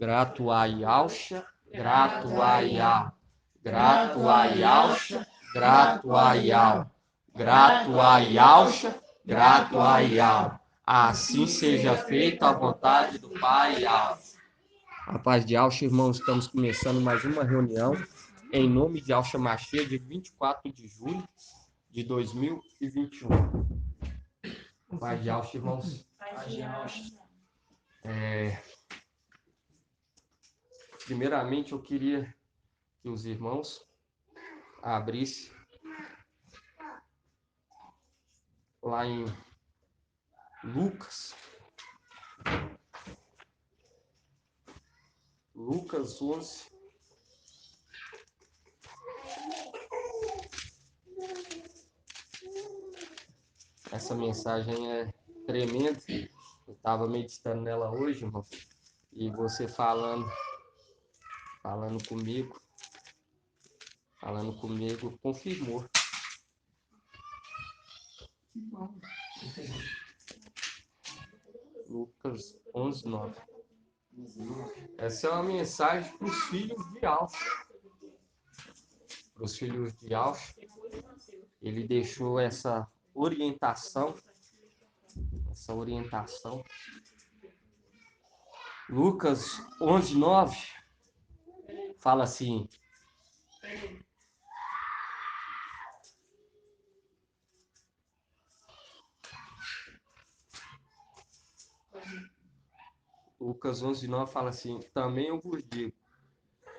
Grato a Yalcha, grato a Yal. Grato a Yalcha, grato a Yal. Grato a Yalcha, grato a Yal. Assim seja feita a vontade do Pai Yal. A paz de Yalcha, irmãos, estamos começando mais uma reunião em nome de Yalcha Machia, de 24 de julho de 2021. Paz de Yalcha, irmãos. Paz de Yalcha. Primeiramente, eu queria que os irmãos abrissem lá em Lucas 11. Essa mensagem é tremenda. Eu estava meditando nela hoje, irmão, e você falando comigo, confirmou. Lucas 11, 9. Essa é uma mensagem para os filhos de Yalcha. Para os filhos de Yalcha, ele deixou essa orientação. Lucas 11, 9 fala assim: Lucas 11, 9 fala assim: também eu vos digo,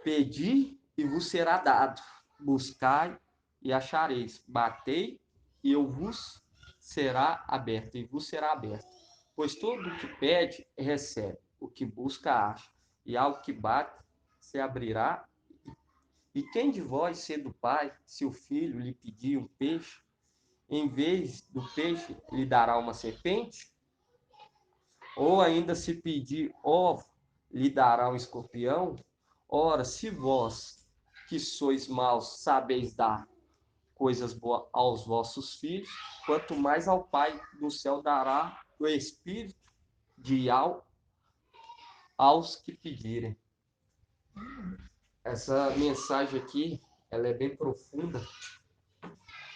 pedi e vos será dado, buscai e achareis, batei e eu vos será aberto, e vos será aberto. Pois todo o que pede, recebe, o que busca, acha, e ao que bate, se abrirá. E quem de vós, sendo pai, se o filho lhe pedir um peixe, em vez do peixe, lhe dará uma serpente? Ou ainda se pedir ovo, lhe dará um escorpião? Ora, se vós, que sois maus, sabeis dar coisas boas aos vossos filhos, quanto mais ao Pai do céu dará o Espírito de aos que pedirem. Essa mensagem aqui, ela é bem profunda,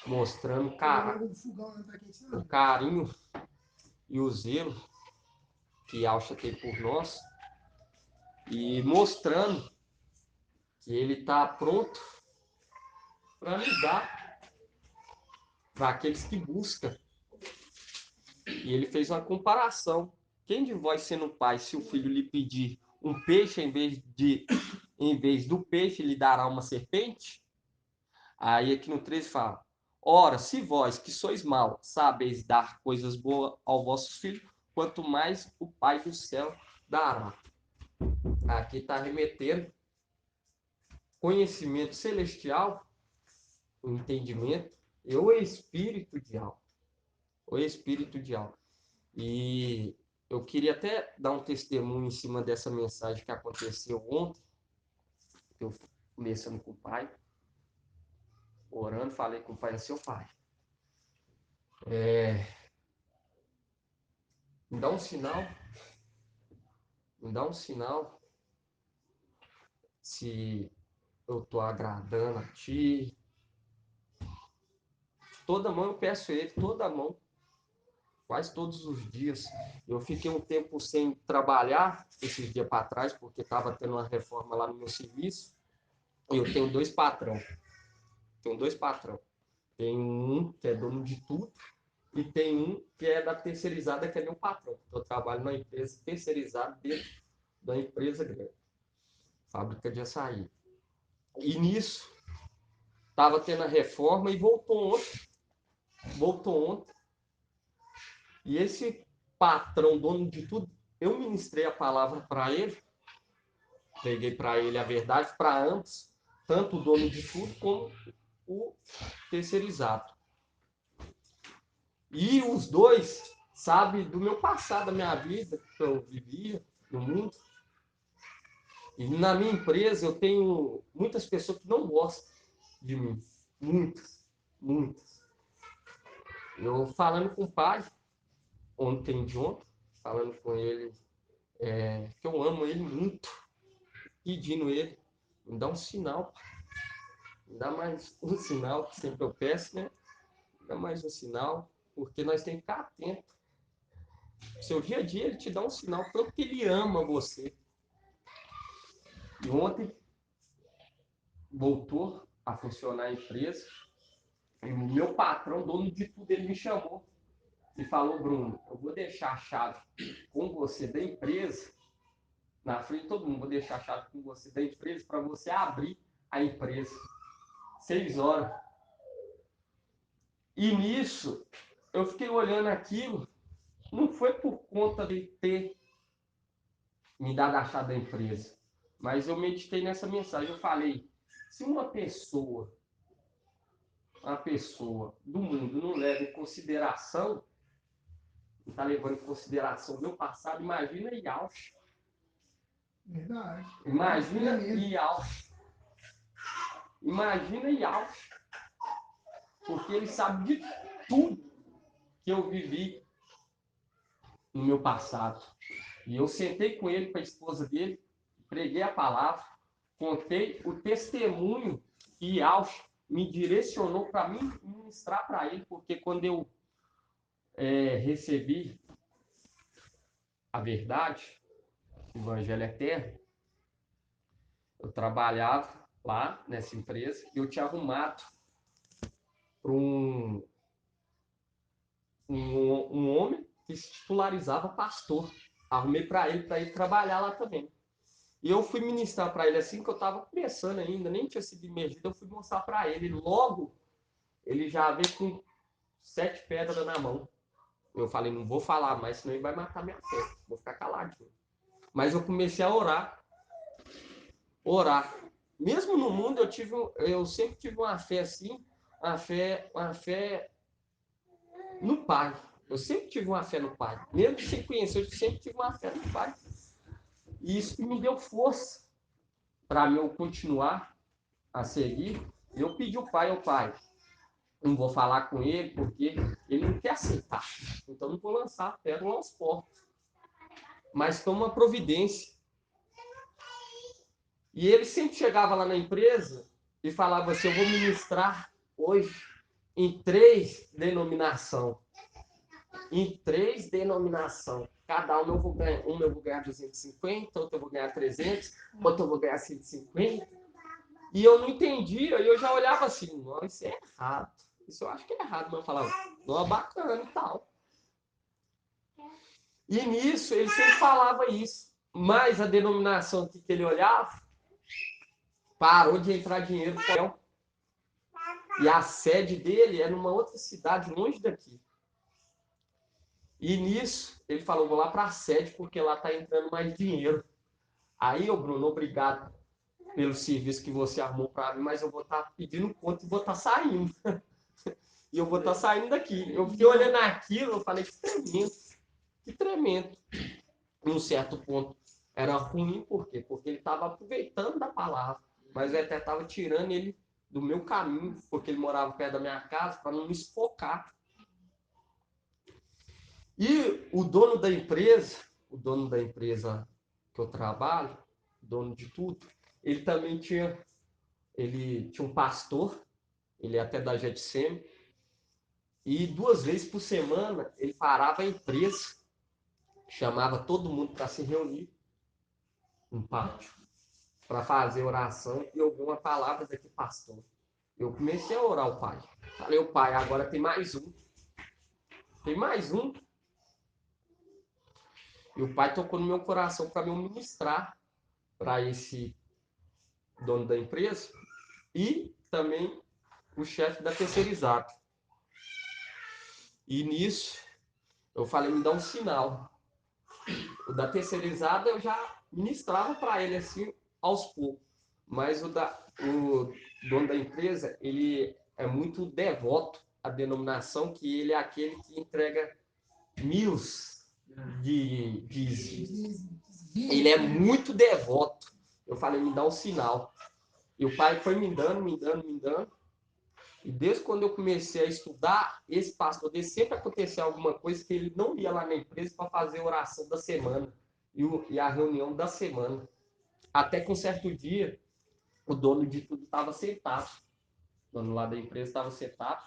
mostrando o carinho e o zelo que Yalcha tem por nós, e mostrando que ele está pronto para lhe dar para aqueles que buscam. E ele fez uma comparação. Quem de vós, sendo pai, se o filho lhe pedir um peixe, em vez do peixe, lhe dará uma serpente? Aí aqui no 13 fala: ora, se vós, que sois maus, sabeis dar coisas boas aos vossos filhos, quanto mais o Pai do céu dará. Aqui está remetendo conhecimento celestial, o entendimento, e o espírito de alma. O espírito de alma. E eu queria até dar um testemunho em cima dessa mensagem que aconteceu ontem. Eu conversando com o pai, orando, falei com o pai: seu pai, me dá um sinal se eu estou agradando a ti. Toda mão eu peço a ele, toda mão, quase todos os dias. Eu fiquei um tempo sem trabalhar esses dias para trás, porque estava tendo uma reforma lá no meu serviço. Eu tenho dois patrões. Tem um que é dono de tudo e tem um que é da terceirizada, que é meu patrão. Eu trabalho numa empresa terceirizada dentro da empresa grande, fábrica de açaí. E nisso, estava tendo a reforma e voltou ontem. E esse patrão, dono de tudo, eu ministrei a palavra para ele, preguei para ele a verdade, para ambos, tanto o dono de tudo como o terceirizado. E os dois sabem do meu passado, da minha vida, que eu vivia no mundo. E na minha empresa eu tenho muitas pessoas que não gostam de mim. Muitas. Eu falando com o pai, ontem, falando com ele, que eu amo ele muito. pedindo ele, me dá um sinal, me dá mais um sinal, que sempre eu peço, né? Me dá mais um sinal, porque nós temos que ficar atento. No seu dia a dia ele te dá um sinal, tanto que ele ama você. E ontem voltou a funcionar a empresa, e o meu patrão, dono de tudo, ele me chamou e falou: Bruno, eu vou deixar a chave com você da empresa, na frente de todo mundo, vou deixar a chave com você da empresa para você abrir a empresa. 6 horas. E nisso, eu fiquei olhando aquilo, não foi por conta de ter me dado a chave da empresa, mas eu meditei nessa mensagem. Eu falei: se uma pessoa do mundo não leva em consideração, não está levando em consideração o meu passado, imagina Yauch. Verdade. Imagina Yauch. Imagina Yauch. Porque ele sabe de tudo que eu vivi no meu passado. E eu sentei com ele, com a esposa dele, preguei a palavra, contei o testemunho que Yauch me direcionou para mim ministrar para ele, porque quando eu recebi a verdade, o Evangelho Eterno, eu trabalhava lá nessa empresa e eu tinha arrumado para um homem que se titularizava pastor. Arrumei para ele trabalhar lá também. E eu fui ministrar para ele assim que eu estava começando ainda, nem tinha sido imergido, eu fui mostrar para ele. Logo, ele já veio com 7 pedras na mão. Eu falei: não vou falar mais, senão ele vai matar minha fé. Vou ficar caladinho. Mas eu comecei a orar. Orar. Mesmo no mundo, eu sempre tive uma fé assim, uma fé no Pai. Eu sempre tive uma fé no Pai. Mesmo sem conhecer, eu sempre tive uma fé no Pai. E isso me deu força para eu continuar a seguir. Eu pedi ao Pai, não vou falar com ele porque ele não quer aceitar. Então não vou lançar a pedra aos porcos. Mas toma uma providência. E ele sempre chegava lá na empresa e falava assim: eu vou ministrar hoje em 3 denominações. Em 3 denominações. Cada uma eu vou ganhar 250, outra eu vou ganhar 300, outra eu vou ganhar 150. E eu não entendia, e eu já olhava assim: não, isso é errado. Isso eu acho que é errado. Mas eu falava: não, bacana e tal. E nisso ele sempre falava isso. Mas a denominação que ele olhava, parou de entrar dinheiro para ele. E a sede dele é numa outra cidade, longe daqui. E nisso, ele falou: vou lá para a sede, porque lá está entrando mais dinheiro. Aí, ô Bruno, obrigado pelo serviço que você arrumou para mim, mas eu vou estar pedindo conta e vou estar saindo. E eu vou estar saindo daqui. Eu fiquei olhando aquilo, eu falei: que tremendo, que tremendo. Em um certo ponto era ruim, por quê? Porque ele estava aproveitando da palavra, mas eu até estava tirando ele do meu caminho, porque ele morava perto da minha casa, para não me esfocar. E o dono da empresa que eu trabalho, dono de tudo, ele também ele tinha um pastor, ele é até da Jetsem, e 2 vezes por semana ele parava a empresa, chamava todo mundo para se reunir no pátio, para fazer oração e ouvir uma palavra daquele pastor. Eu comecei a orar ao Pai. Falei: o Pai, agora tem mais um. Tem mais um. E o Pai tocou no meu coração para me ministrar para esse dono da empresa e também o chefe da terceirizada. E nisso, eu falei: me dá um sinal. O da terceirizada eu já ministrava para ele assim, aos poucos. Mas o dono da empresa, ele é muito devoto à denominação, que ele é aquele que entrega 1000 de dízimos. Ele é muito devoto. Eu falei: me dá um sinal. E o pai foi me dando, me dando, me dando. E desde quando eu comecei a estudar, esse pastor dele sempre acontecia alguma coisa que ele não ia lá na empresa para fazer a oração da semana e a reunião da semana. Até que um certo dia, o dono de tudo estava sentado. O dono lá da empresa estava sentado.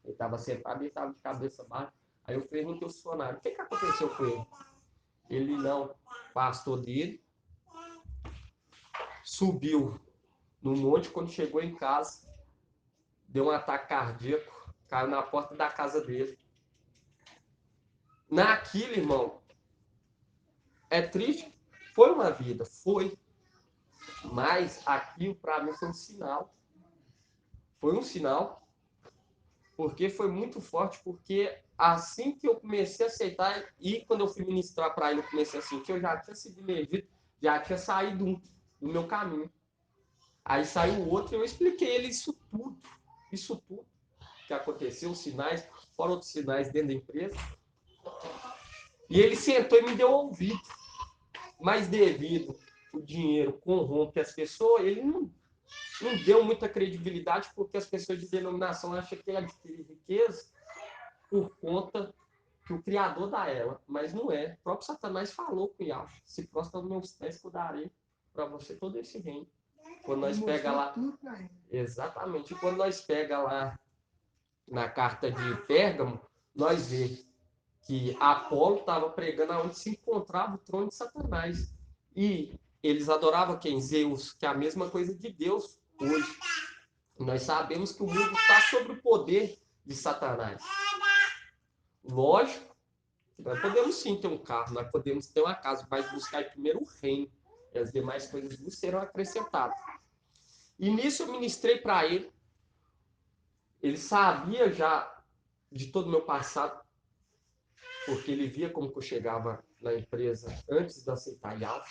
Ele estava sentado e estava de cabeça baixa. Aí eu perguntei ao funcionário, o que aconteceu com ele? Ele não, o pastor dele subiu no monte, quando chegou em casa, deu um ataque cardíaco, caiu na porta da casa dele. Naquilo, irmão, é triste, foi uma vida, foi. Mas aquilo para mim foi um sinal. Foi um sinal, porque foi muito forte, porque assim que eu comecei a aceitar, e quando eu fui ministrar para ele, eu comecei a sentir, eu já tinha sido emergido, já tinha saído um do meu caminho. Aí saiu o outro e eu expliquei ele isso tudo que aconteceu, os sinais, fora outros sinais dentro da empresa. E ele sentou e me deu ouvido. Mas devido o dinheiro corrompe as pessoas, ele não deu muita credibilidade, porque as pessoas de denominação acham que ele adquire riqueza por conta que o Criador dá ela, mas não é. O próprio Satanás falou com Yahweh, se prostra aos meus pés que eu darei para você todo esse reino. Quando nós pega lá, exatamente, quando nós pega lá na carta de Pérgamo, nós vê que Apolo estava pregando aonde se encontrava o trono de Satanás. E eles adoravam quem? Zeus, que é a mesma coisa de Deus hoje. Nós sabemos que o mundo está sob o poder de Satanás. Lógico, nós podemos sim ter um carro, nós podemos ter uma casa, mas buscar primeiro o reino, e as demais coisas nos serão acrescentadas. E nisso eu ministrei para ele. Ele sabia já de todo o meu passado, porque ele via como que eu chegava na empresa antes de aceitar Yahweh.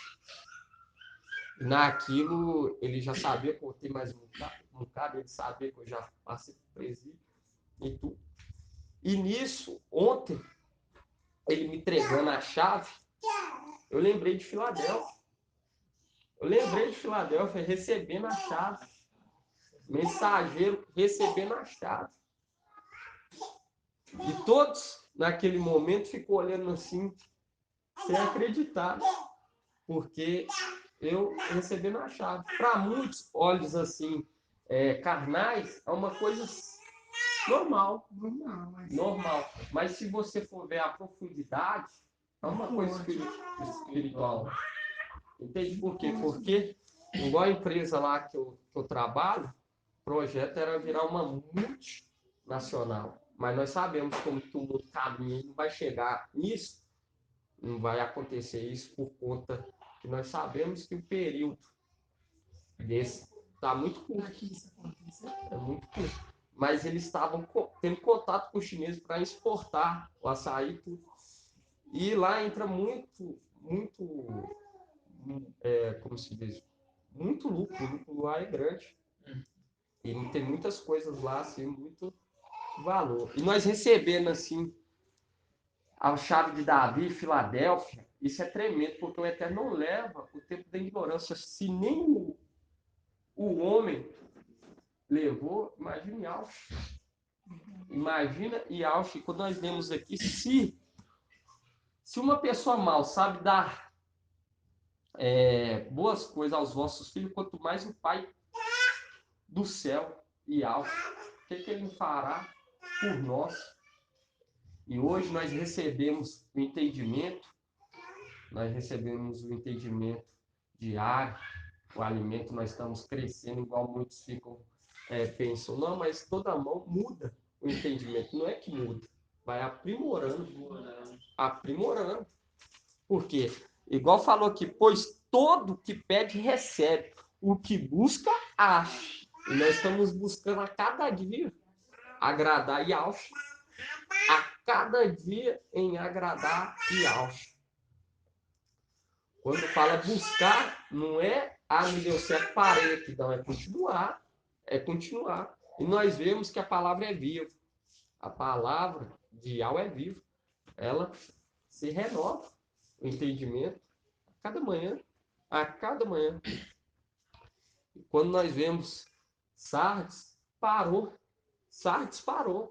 Naquilo, ele já sabia que eu tenho mais um bocado, ele sabia que eu já passei por presídio e tudo. E nisso, ontem, ele me entregando a chave, eu lembrei de Filadélfia. Eu lembrei de Filadélfia recebendo a chave. Mensageiro recebendo a chave. E todos, naquele momento, ficou olhando assim, sem acreditar. Porque eu recebendo a chave. Para muitos olhos assim, carnais, é uma coisa normal. Normal. Mas se você for ver a profundidade, é uma coisa espiritual. Entende por quê? Porque, igual a empresa lá que eu trabalho, o projeto era virar uma multinacional. Mas nós sabemos como que o mundo caminha e não vai chegar nisso, não vai acontecer isso por conta que nós sabemos que o período desse está muito curto. É muito curto. Mas eles estavam tendo contato com os chineses para exportar o açaí e tudo. E lá entra muito, como se diz, muito lucro. O lucro lá é grande. E tem muitas coisas lá, assim, muito valor. E nós recebendo, assim, a chave de Davi, Filadélfia, isso é tremendo, porque o Eterno não leva o tempo da ignorância. Se nem o homem levou, imagine Yahweh. Imagina Yahweh, quando nós lemos aqui, se uma pessoa mal sabe dar boas coisas aos vossos filhos, quanto mais o Pai do céu, Yahweh, o que ele fará por nós? E hoje nós recebemos o entendimento diário, o alimento, nós estamos crescendo, igual muitos pensam, não, mas toda mão muda o entendimento, não é que muda, vai aprimorando. Por quê? Igual falou aqui, pois todo que pede recebe, o que busca acha. E nós estamos buscando a cada dia agradar Yahweh, a cada dia em agradar Yahweh. Quando fala buscar, não é me deu certo, parei aqui, não, é continuar. E nós vemos que a palavra é viva. A palavra de Yahweh é viva. Ela se renova o entendimento a cada manhã. E quando nós vemos Sardes parou,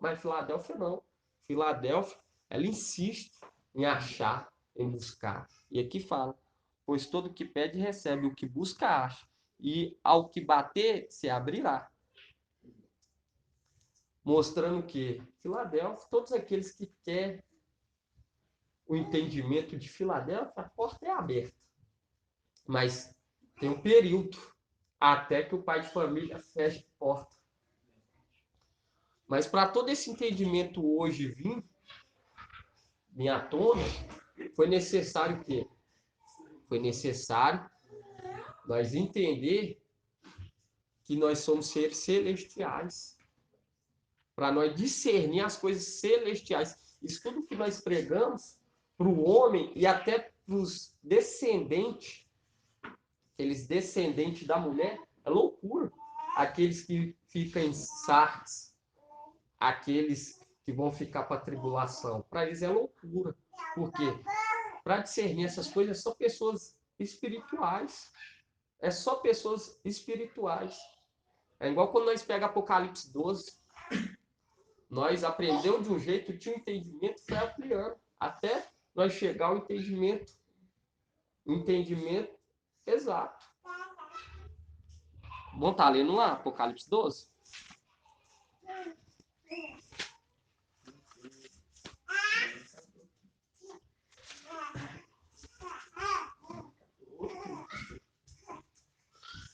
mas Filadélfia não. Filadélfia, ela insiste em achar, em buscar. E aqui fala, pois todo o que pede recebe, o que busca acha, e ao que bater se abrirá. Mostrando que Filadélfia, todos aqueles que querem o entendimento de Filadélfia, a porta é aberta. Mas tem um período até que o pai de família feche a porta. Mas para todo esse entendimento hoje vir à tona, foi necessário o quê? Foi necessário nós entender que nós somos seres celestiais, para nós discernir as coisas celestiais. Isso tudo que nós pregamos para o homem e até para os descendentes, aqueles descendentes da mulher, é loucura. Aqueles que ficam em Sardes, aqueles que vão ficar para a tribulação, para eles é loucura. Por quê? Para discernir essas coisas são pessoas espirituais. É só pessoas espirituais. É igual quando nós pegamos Apocalipse 12. Nós aprendemos de um jeito, tinha um entendimento, foi ampliando, até nós chegar ao entendimento exato. Vamos estar lendo lá, Apocalipse 12?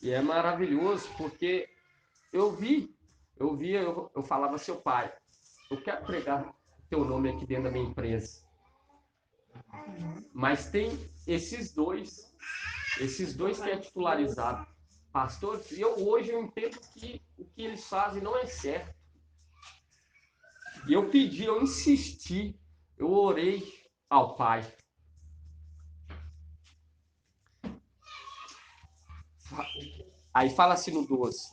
E é maravilhoso, porque eu falava, seu pai, eu quero pregar teu nome aqui dentro da minha empresa. Mas tem esses dois que é titularizado. Pastor, hoje eu entendo que o que eles fazem não é certo. E eu pedi, eu insisti, eu orei ao Pai. Aí fala assim no 12.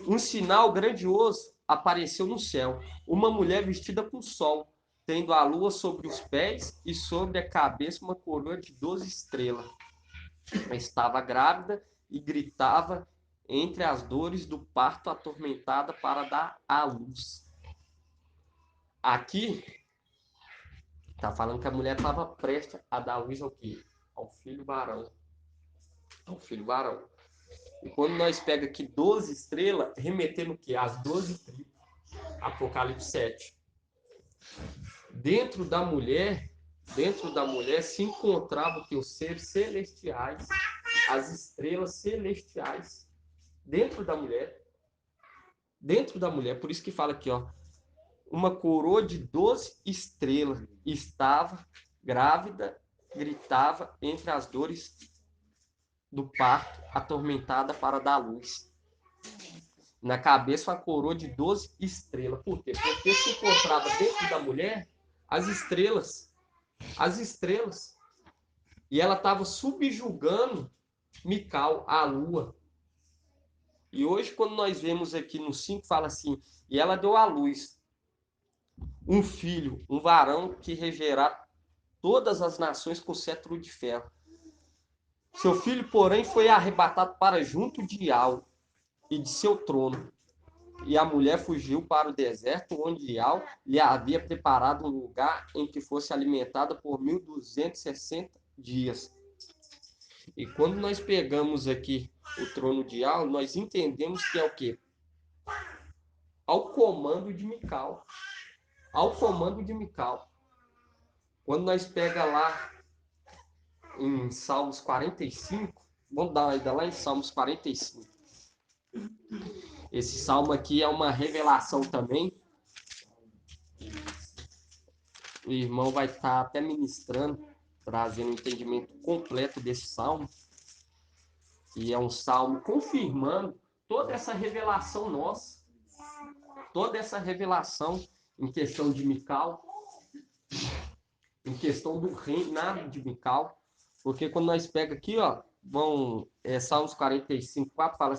Um sinal grandioso apareceu no céu. Uma mulher vestida com sol, tendo a lua sobre os pés e sobre a cabeça uma coroa de 12 estrelas. Estava grávida e gritava entre as dores do parto, atormentada para dar à luz. Aqui está falando que a mulher estava prestes a dar luz ao quê? Ao filho varão. Ao filho varão. E quando nós pega aqui 12 estrelas, remetendo o quê? As 12 tribos. Apocalipse 7. Dentro da mulher se encontrava os seres celestiais, as estrelas celestiais. Dentro da mulher. Por isso que fala aqui, ó. Uma coroa de 12 estrelas estava grávida, gritava entre as dores do parto, atormentada para dar luz. Na cabeça, uma coroa de 12 estrelas. Por quê? Porque se encontrava dentro da mulher as estrelas. As estrelas. E ela estava subjugando Mical, a lua. E hoje, quando nós vemos aqui no 5, fala assim, e ela deu à luz um filho, um varão que regerá todas as nações com cetro de ferro. Seu filho, porém, foi arrebatado para junto de Iau e de seu trono. E a mulher fugiu para o deserto, onde Iau lhe havia preparado um lugar em que fosse alimentada por 1260 dias. E quando nós pegamos aqui o trono de Iau, nós entendemos que é o quê? Ao comando de Mical. Ao comando de Mical. Quando nós pega lá em Salmos 45, vamos dar uma ida lá em Salmos 45. Esse salmo aqui é uma revelação também. O irmão vai estar até ministrando, trazendo um entendimento completo desse salmo. E é um salmo confirmando toda essa revelação nossa. Toda essa revelação em questão de Mical, em questão do reinado de Mical. Porque quando nós pega aqui, ó, Salmos 45, 4, fala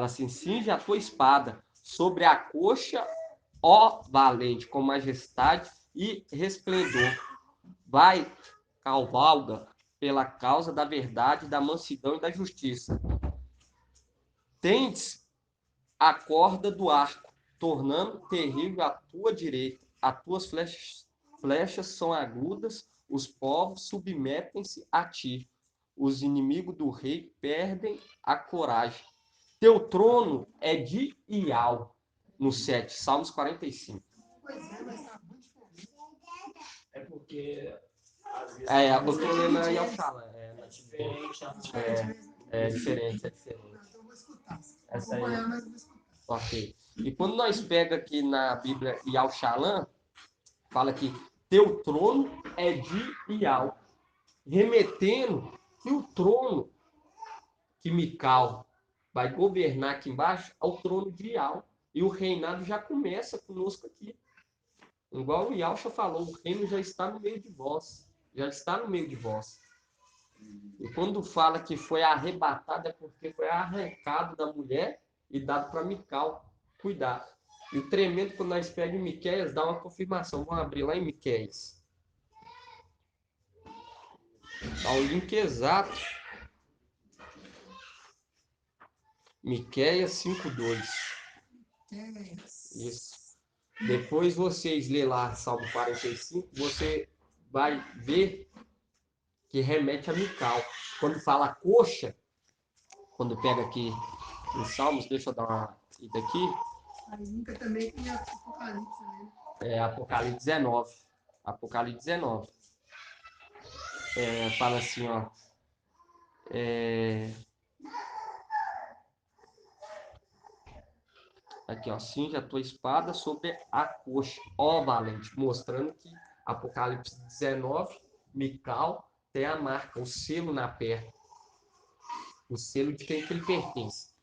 assim, cinge a tua espada sobre a coxa, ó valente, com majestade e resplendor. Vai, cavalga pela causa da verdade, da mansidão e da justiça. Tendes a corda do arco, tornando terrível a tua direita. as tuas flechas são agudas, os povos submetem-se a ti. Os inimigos do rei perdem a coragem. Teu trono é de Ial, no 7, Salmos 45. Pois é, mas tá muito diferente. É porque às vezes Eu tô lendo aí ao Shala. é diferente a É diferente, é diferente. Não, então eu vou escutar. Essa aí. Acompanhar, mas eu vou escutar. Ok. E quando nós pega aqui na Bíblia Ial Shalom, fala que teu trono é de Ial, remetendo que o trono que Mical vai governar aqui embaixo é o trono de Ial. E o reinado já começa conosco aqui. Igual o Yalcha falou, o reino já está no meio de vós. Já está no meio de vós. E quando fala que foi arrebatado, é porque foi arrancado da mulher e dado para Mical cuidar. E o tremendo, quando nós pegamos em Miqueias, dá uma confirmação. Vamos abrir lá em Miqueias. Dá o link exato. Miqueias 5:2. Isso. Depois vocês lê lá Salmo 45, você vai ver que remete a Mical. Quando fala coxa, quando pega aqui em Salmos, deixa eu dar uma ida aqui, Aí nunca também tem Apocalipse, né? é Apocalipse 19. Apocalipse 19. Fala assim, ó. Aqui, ó. Cinge a tua espada sobre a coxa, ó valente. Mostrando que Apocalipse 19, Mical tem a marca, o selo na perna. O selo de quem que ele pertence.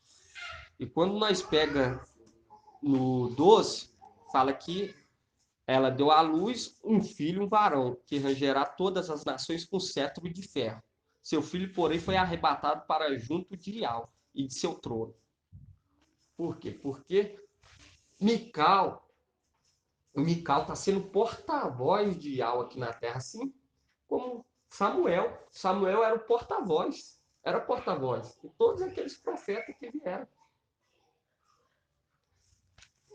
E quando nós pega no 12, fala que ela deu à luz um filho, um varão, que rangerá todas as nações com cetro de ferro. Seu filho, porém, foi arrebatado para junto de Ial e de seu trono. Por quê? Porque Mical está sendo porta-voz de Ial aqui na terra, assim como Samuel. Samuel era o porta-voz. Era porta-voz. E todos aqueles profetas que vieram.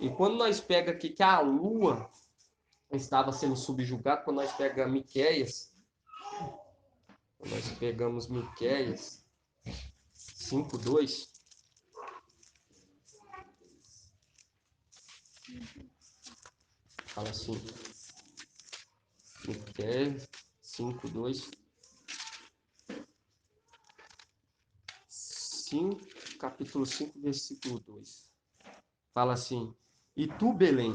E quando nós pega aqui que a lua estava sendo subjugada, quando nós pegamos Miqueias, nós pegamos Miqueias 5:2, fala assim, Miqueias 5:2, capítulo 5, versículo 2, fala assim, e tu, Belém,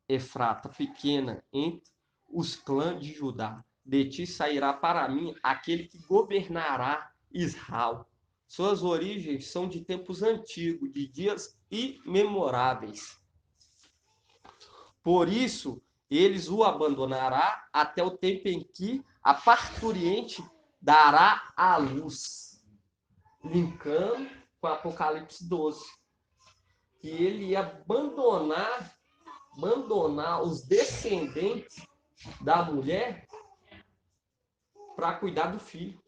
Efrata, pequena entre os clãs de Judá, de ti sairá para mim aquele que governará Israel. Suas origens são de tempos antigos, de dias imemoráveis. Por isso, eles o abandonará até o tempo em que a parturiente dará à luz. Linkando com Apocalipse 12. Que ele ia abandonar os descendentes da mulher para cuidar do filho.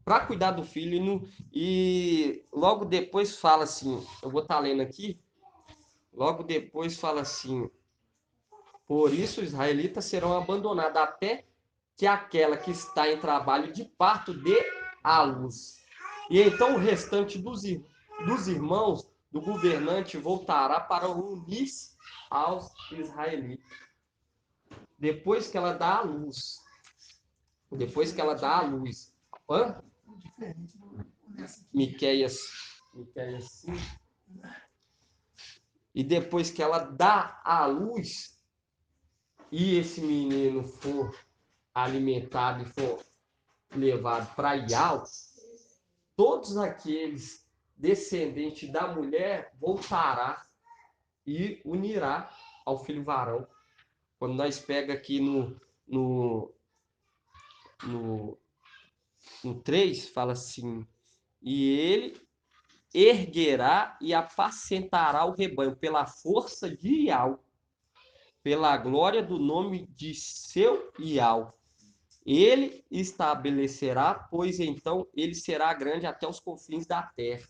Para cuidar do filho. E logo depois fala assim, eu vou estar lendo aqui, logo depois fala assim, por isso os israelitas serão abandonados até que aquela que está em trabalho de parto dê à luz. E então o restante dos irmãos do governante voltará para unir-se aos israelitas. Depois que ela dá à luz. Depois que ela dá à luz. Hã? Diferente nessa aqui. Miqueias 5. E depois que ela dá à luz, e esse menino for alimentado e for levado para Ial, todos aqueles descendentes da mulher voltará e unirá ao filho varão. Quando nós pega aqui no 3, fala assim, e ele erguerá e apacentará o rebanho pela força de Ial, pela glória do nome de seu Ial. Ele estabelecerá, pois então ele será grande até os confins da terra.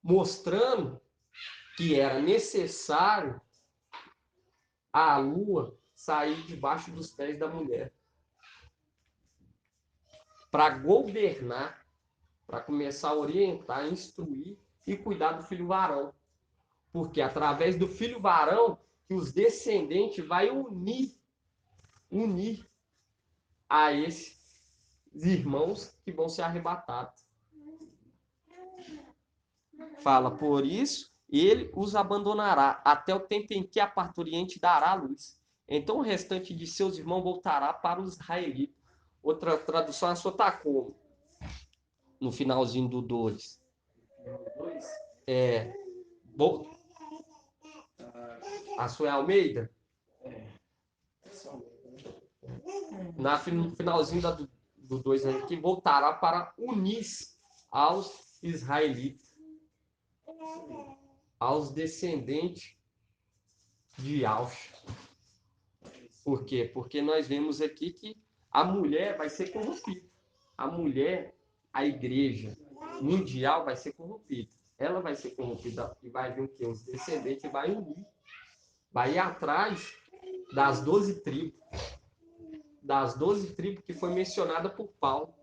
Mostrando que era necessário a lua sair debaixo dos pés da mulher. Para governar, para começar a orientar, instruir e cuidar do filho varão. Porque através do filho varão que os descendentes vai unir a esses irmãos que vão ser arrebatados. Fala, por isso, ele os abandonará até o tempo em que a parturiente dará a luz. Então o restante de seus irmãos voltará para os israelitas. Outra tradução, a sua está como? No finalzinho do 2. A sua é Almeida? No finalzinho do 2 aí, que voltará para unir aos israelitas, aos descendentes de Aush. Por quê? Porque nós vemos aqui que a mulher vai ser corrompida. A mulher, a igreja mundial vai ser corrompida. Ela vai ser corrompida e vai vir o quê? Os descendentes vai unir. Vai ir atrás das 12 tribos. Das 12 tribos que foi mencionada por Paulo.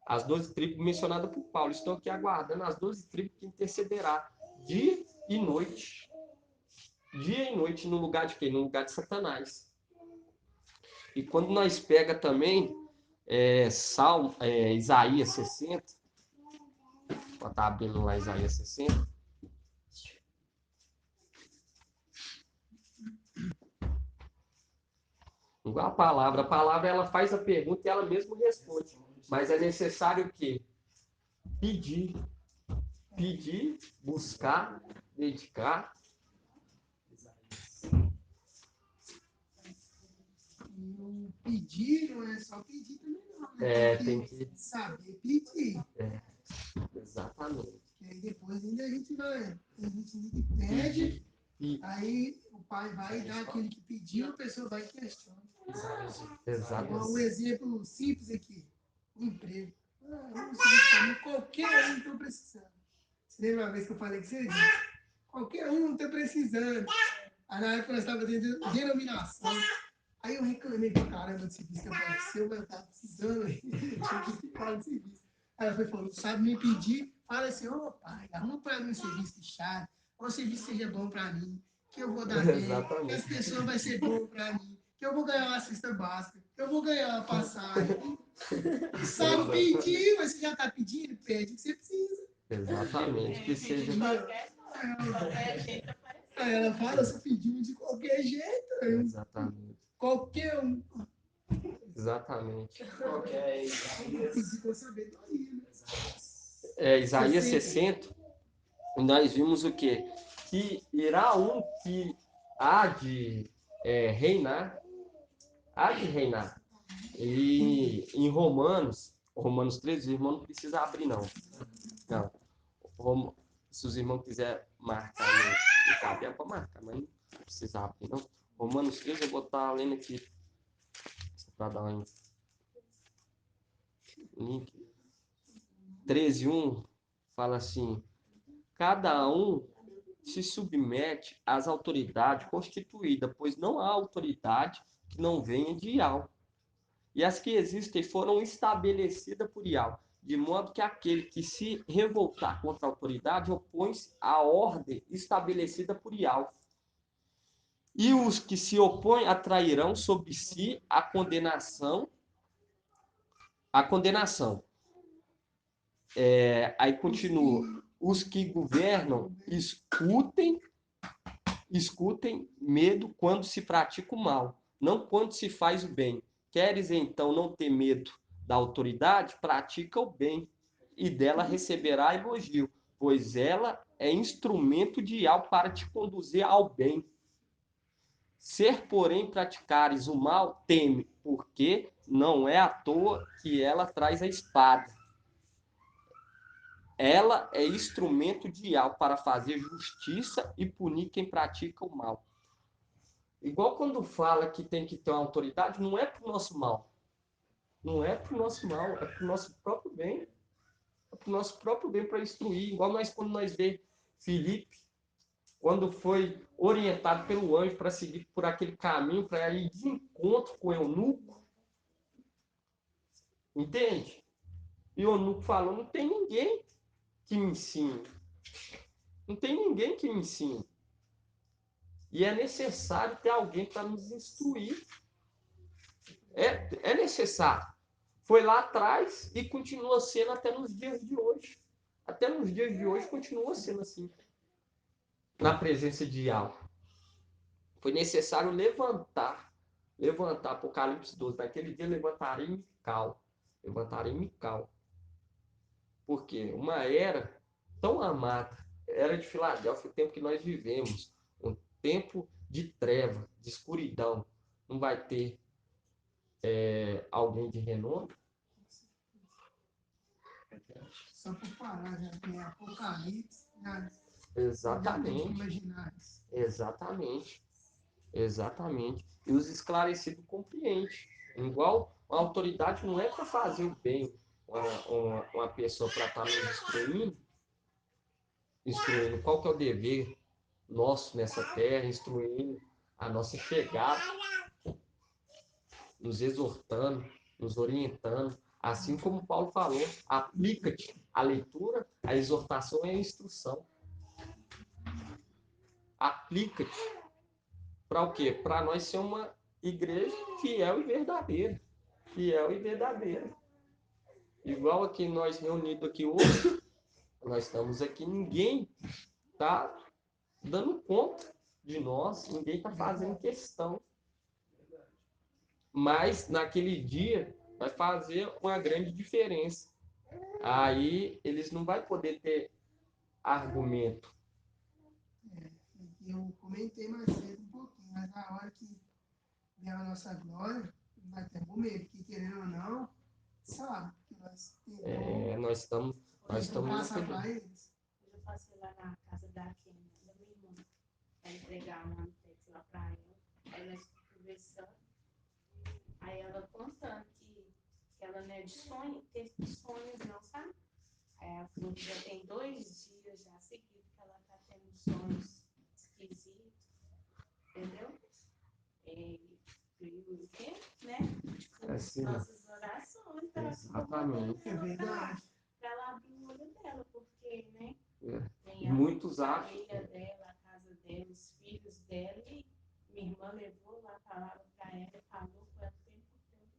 As 12 tribos mencionadas por Paulo. Estou aqui aguardando as 12 tribos que intercederá dia e noite. Dia e noite no lugar de quem? No lugar de Satanás. E quando nós pega também Isaías 60, vou estar abrindo lá Isaías 60. Igual a palavra ela faz a pergunta e ela mesma responde. Mas é necessário o quê? Pedir, buscar, dedicar. E o pedir não é só pedir também, não. Né? Tem que saber pedir. Exatamente. E aí depois ainda a gente que pede, aí o pai vai dar aquele que pediu, a pessoa vai e questiona. Exatamente. Um exemplo simples aqui, o emprego. Qualquer um está precisando. Você lembra uma vez que eu falei que você disse? Qualquer um está precisando. Aí na época nós estávamos fazendo denominação. Aí eu reclamei pra caramba do serviço que apareceu, mas eu estava precisando, eu tinha que ficar no serviço. Aí ela foi falando, sabe me pedir? Fala assim, ô pai, arruma para mim um serviço de chave, ou um serviço seja bom para mim, que eu vou dar bem, que as pessoas vão ser bom para mim, que eu vou ganhar uma cesta básica, que eu vou ganhar uma passagem. Sabe pedir, mas você já está pedindo? Pede o que você precisa. Exatamente, que seja. Aí ela fala, você pediu de qualquer jeito. Exatamente. Qualquer um. Exatamente. Qualquer Pedir com sabedoria. Isaías 60, nós vimos o quê? Que irá um que há de reinar. Há de reinar. E em Romanos 13, o irmão não precisa abrir, não. Não. Se os irmãos quiserem marcar no papel, é para marcar, mas não precisa abrir, não. Romanos 13, eu vou estar lendo aqui. Para dar um link. 13:1 fala assim: cada um se submete às autoridades constituídas, pois não há autoridade que não venha de Yahweh. E as que existem foram estabelecidas por Yahweh, de modo que aquele que se revoltar contra a autoridade opõe-se à ordem estabelecida por Yahweh. E os que se opõem atrairão sobre si a condenação. Aí continua. Os que governam escutem medo quando se pratica o mal, não quando se faz o bem. Queres então não ter medo da autoridade? Pratica o bem e dela receberá elogio, pois ela é instrumento de Yahweh para te conduzir ao bem. Ser, porém, praticares o mal, teme, porque não é à toa que ela traz a espada. Ela é instrumento de Yahweh para fazer justiça e punir quem pratica o mal. Igual quando fala que tem que ter uma autoridade, não é para o nosso mal. Não é para o nosso mal, é para o nosso próprio bem. É para o nosso próprio bem para instruir. Igual quando nós vê Filipe quando foi orientado pelo anjo para seguir por aquele caminho, para ir de encontro com o eunuco, entende? E o eunuco falou: não tem ninguém que me ensine. Não tem ninguém que me ensine. E é necessário ter alguém para nos instruir. É necessário. Foi lá atrás e continua sendo até nos dias de hoje. Até nos dias de hoje continua sendo assim. Na presença de Yahweh. Foi necessário levantar, Apocalipse 12. Naquele dia levantarei Mical. Levantarei Mical. Porque uma era tão amada, era de Filadélfia, o tempo que nós vivemos, um tempo de treva, de escuridão, não vai ter alguém de renome? Só por parar, já tem Apocalipse, já Exatamente, imaginar isso. exatamente. E os esclarecidos compreendem. Igual a autoridade não é para fazer o bem, uma pessoa para estar nos instruindo qual que é o dever nosso nessa terra, instruindo a nossa chegada, nos exortando, nos orientando. Assim como Paulo falou, aplica-te a leitura, a exortação e a instrução. Aplica-te para o quê? Para nós ser uma igreja fiel e verdadeira. Fiel e verdadeira. Igual aqui nós reunidos aqui hoje, nós estamos aqui, ninguém está dando conta de nós, ninguém está fazendo questão. Mas naquele dia vai fazer uma grande diferença. Aí eles não vão poder ter argumento. Eu comentei mais cedo um pouquinho, mas na hora que vier a nossa glória, não vai ter argumento, que querendo ou não, sabe que nós temos. Nós estamos Passar para eles. Eu passei lá na casa da Kenia, da minha irmã, para entregar uma antex lá para ela. Aí nós conversando. Aí ela contando que ela não é de sonho, ter sonhos não, sabe? Aí ela falou que já tem 2 dias já seguidos que ela está tendo sonhos esquisitos, entendeu? E o quê? Né? Tipo, assim, nossas orações para exatamente. É verdade. ela abrir o olho dela, porque, né? Tem Muitos a acham. família dela, a casa dela, os filhos dela, e minha irmã levou lá a palavra para ela e falou com ela o tempo todo.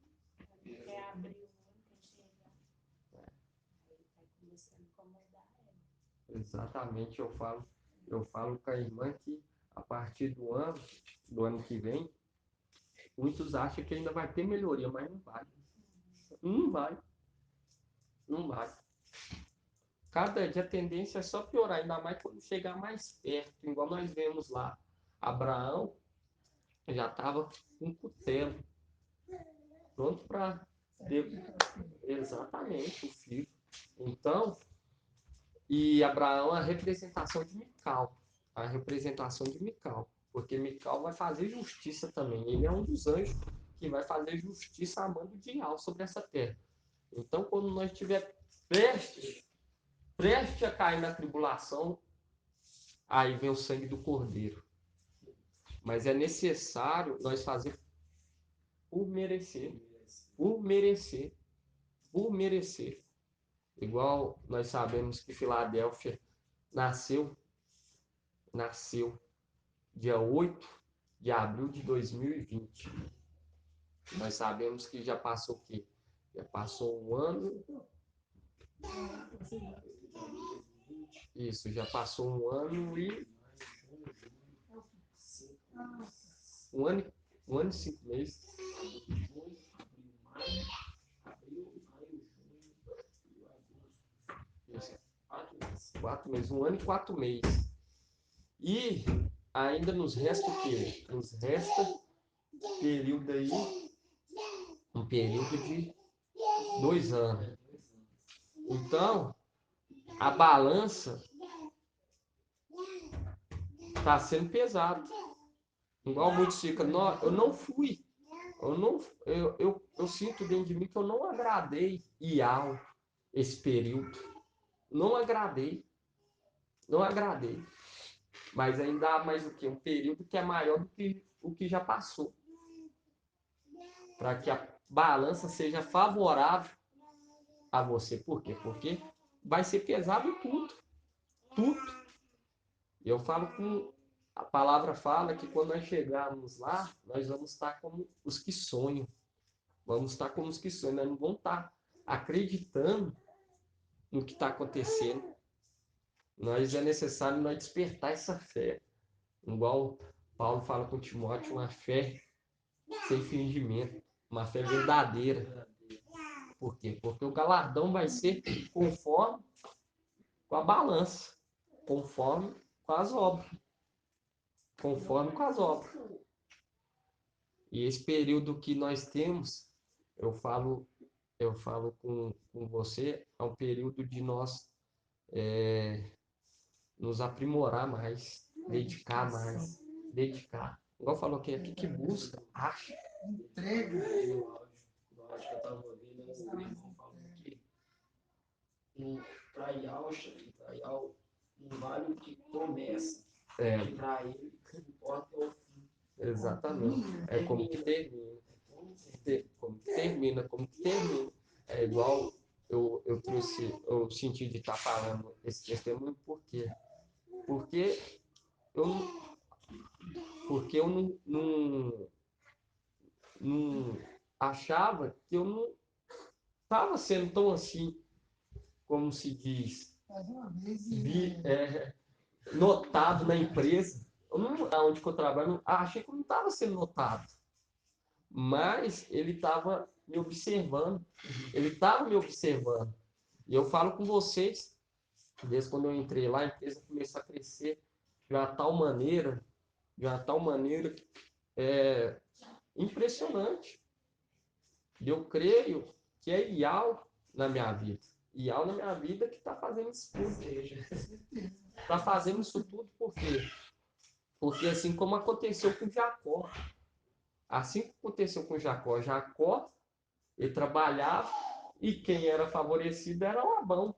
Ela não quer abrir o olho para enxergar. Aí está começando a incomodar ela. Exatamente, eu falo com a irmã que a partir do ano que vem, muitos acham que ainda vai ter melhoria, mas não vai. Não vai. Não vai. Cada dia a tendência é só piorar, ainda mais quando chegar mais perto, igual nós vemos lá. Abraão já estava com um cutelo, pronto para exatamente o filho. Então, e Abraão é a representação de Mical, a representação de Mical, porque Mical vai fazer justiça também. Ele é um dos anjos que vai fazer justiça a mando de Yahweh sobre essa terra. Então, quando nós estiver prestes a cair na tribulação, aí vem o sangue do Cordeiro. Mas é necessário nós fazer por merecer, por merecer, por merecer. Igual nós sabemos que Filadélfia nasceu dia 8 de abril de 2020. Nós sabemos que já passou o quê? Já passou um ano. Isso, já passou um ano e. Um ano e 5 meses. Isso. 4 meses. 1 ano e 4 meses. E ainda nos resta o quê? Nos resta período aí, um período de 2 anos. Então, a balança está sendo pesada. Igual muitos ficam, eu não fui. Eu sinto dentro de mim que eu não agradei Iau esse período. Não agradei. Não agradei. Mas ainda há mais o quê? Um período que é maior do que o que já passou. Para que a balança seja favorável a você. Por quê? Porque vai ser pesado tudo. Tudo. Eu falo com. A palavra fala que quando nós chegarmos lá, nós vamos estar como os que sonham. Vamos estar como os que sonham. Nós não vamos estar acreditando no que está acontecendo. É necessário nós despertar essa fé. Igual Paulo fala com Timóteo, uma fé sem fingimento, uma fé verdadeira. Por quê? Porque o galardão vai ser conforme com a balança, conforme com as obras. Conforme com as obras. E esse período que nós temos, eu falo com você, é um período de nós nos aprimorar mais, dedicar mais, dedicar. Igual falou aqui que busca, acha. Entrega. Eu acho que eu estava ouvindo um irmão falando que para Yalcha e para Yal não vale o que começa, que para ele o que importa é o fim. Exatamente. É como que termina. Como que termina, como que termina. É igual eu senti de estar falando esse testemunho, por quê? Porque eu não, porque eu não achava que eu não estava sendo tão assim, como se diz, Mais uma vez, notado na empresa. Eu não, onde eu trabalho, achei que eu não estava sendo notado. Mas ele estava me observando. Ele estava me observando. E eu falo com vocês, desde quando eu entrei lá, a empresa começou a crescer de uma tal maneira impressionante. E eu creio que é IAL na minha vida. IAL na minha vida que está fazendo isso tudo. Está fazendo isso tudo por quê? Porque assim como aconteceu com Jacó. Assim que aconteceu com Jacó. Jacó, ele trabalhava e quem era favorecido era Labão.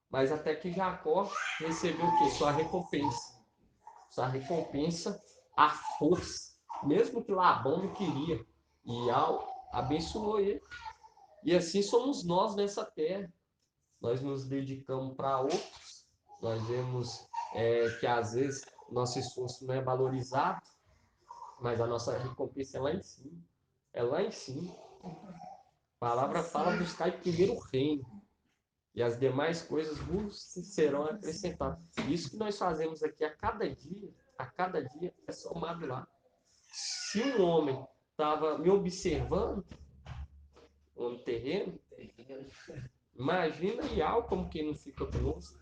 Mas até que Jacó recebeu o quê? Sua recompensa. Sua recompensa, a força. Mesmo que Labão não queria. E abençoou ele. E assim somos nós nessa terra. Nós nos dedicamos para outros. Nós vemos que às vezes nosso esforço não é valorizado, mas a nossa recompensa é lá em cima. É lá em cima. A palavra fala buscar primeiro o reino. E as demais coisas vos serão acrescentadas. Isso que nós fazemos aqui a cada dia é somado lá. Se um homem estava me observando no terreno, imagina Ial como que não fica conosco.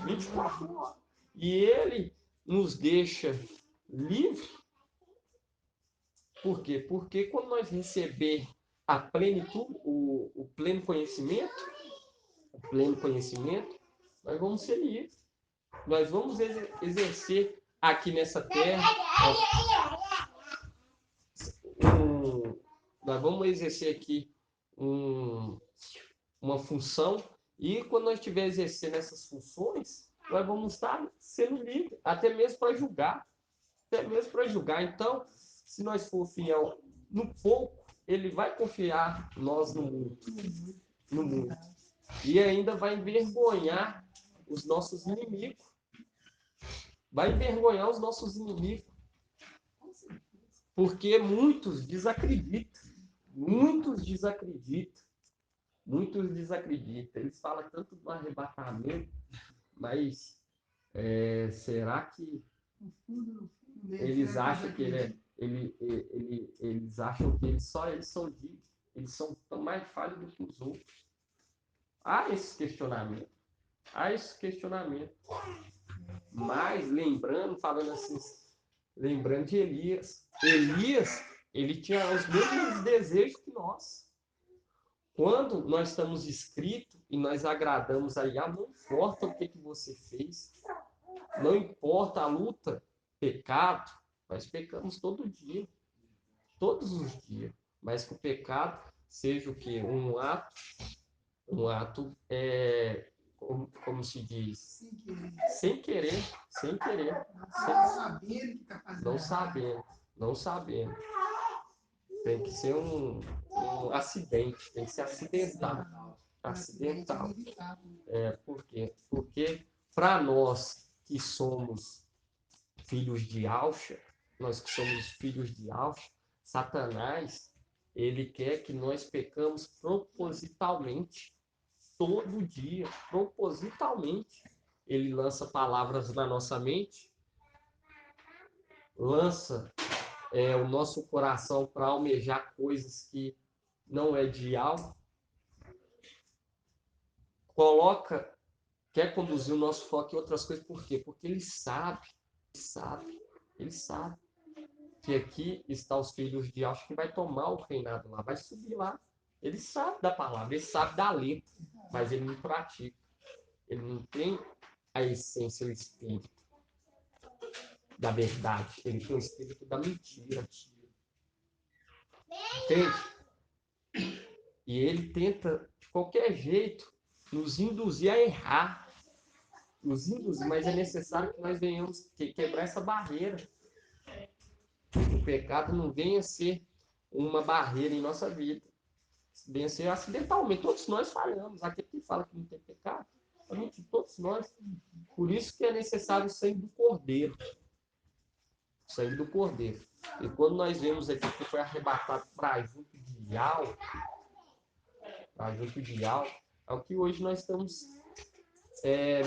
24 horas. E ele nos deixa livre. Por quê? Porque quando nós receber a plenitude, o pleno conhecimento, nós vamos ser livres. Nós vamos exercer aqui nessa terra. Nós vamos exercer aqui uma função. E quando nós estiver exercendo essas funções, nós vamos estar sendo livres, até mesmo para julgar. Até mesmo para julgar. Então, se nós for fiel no pouco, ele vai confiar nós no muito. No muito. E ainda vai envergonhar os nossos inimigos. Vai envergonhar os nossos inimigos. Porque muitos desacreditam. Muitos desacreditam. Eles falam tanto do arrebatamento, mas será que eles acham que eles acham que eles são dignos? Eles são tão mais falhos do que os outros. Há esse questionamento. Mas lembrando de Elias. Elias, ele tinha os mesmos desejos que nós. Quando nós estamos inscritos e nós agradamos a Yah, não importa o que você fez, não importa a luta, pecado, nós pecamos todo dia, todos os dias, mas que o pecado seja o quê? Um ato como se diz, Sem querer. sem querer, Não sabendo que tá fazendo. não sabendo. Tem que ser um acidente, tem que ser acidental. Por quê? Porque para nós que somos filhos de Alcha, Satanás, ele quer que nós pecamos propositalmente, todo dia, propositalmente. Ele lança palavras na nossa mente, lança o nosso coração para almejar coisas que não é de algo, quer conduzir o nosso foco em outras coisas. Por quê? Porque ele sabe que aqui está os filhos de Alcha que vai tomar o reinado lá, vai subir lá. Ele sabe da palavra, ele sabe da letra, mas ele não pratica. Ele não tem a essência, o espírito da verdade. Ele tem o espírito da mentira. Entende? E ele tenta, de qualquer jeito, nos induzir a errar. Mas é necessário que nós venhamos quebrar essa barreira. O pecado não venha ser uma barreira em nossa vida. Venha ser acidentalmente. Todos nós falhamos. Aquele que fala que não tem pecado, todos nós. Por isso que é necessário o sangue do Cordeiro. O sangue do Cordeiro. E quando nós vemos aqui que foi arrebatado para junto de algo, é o que hoje nós estamos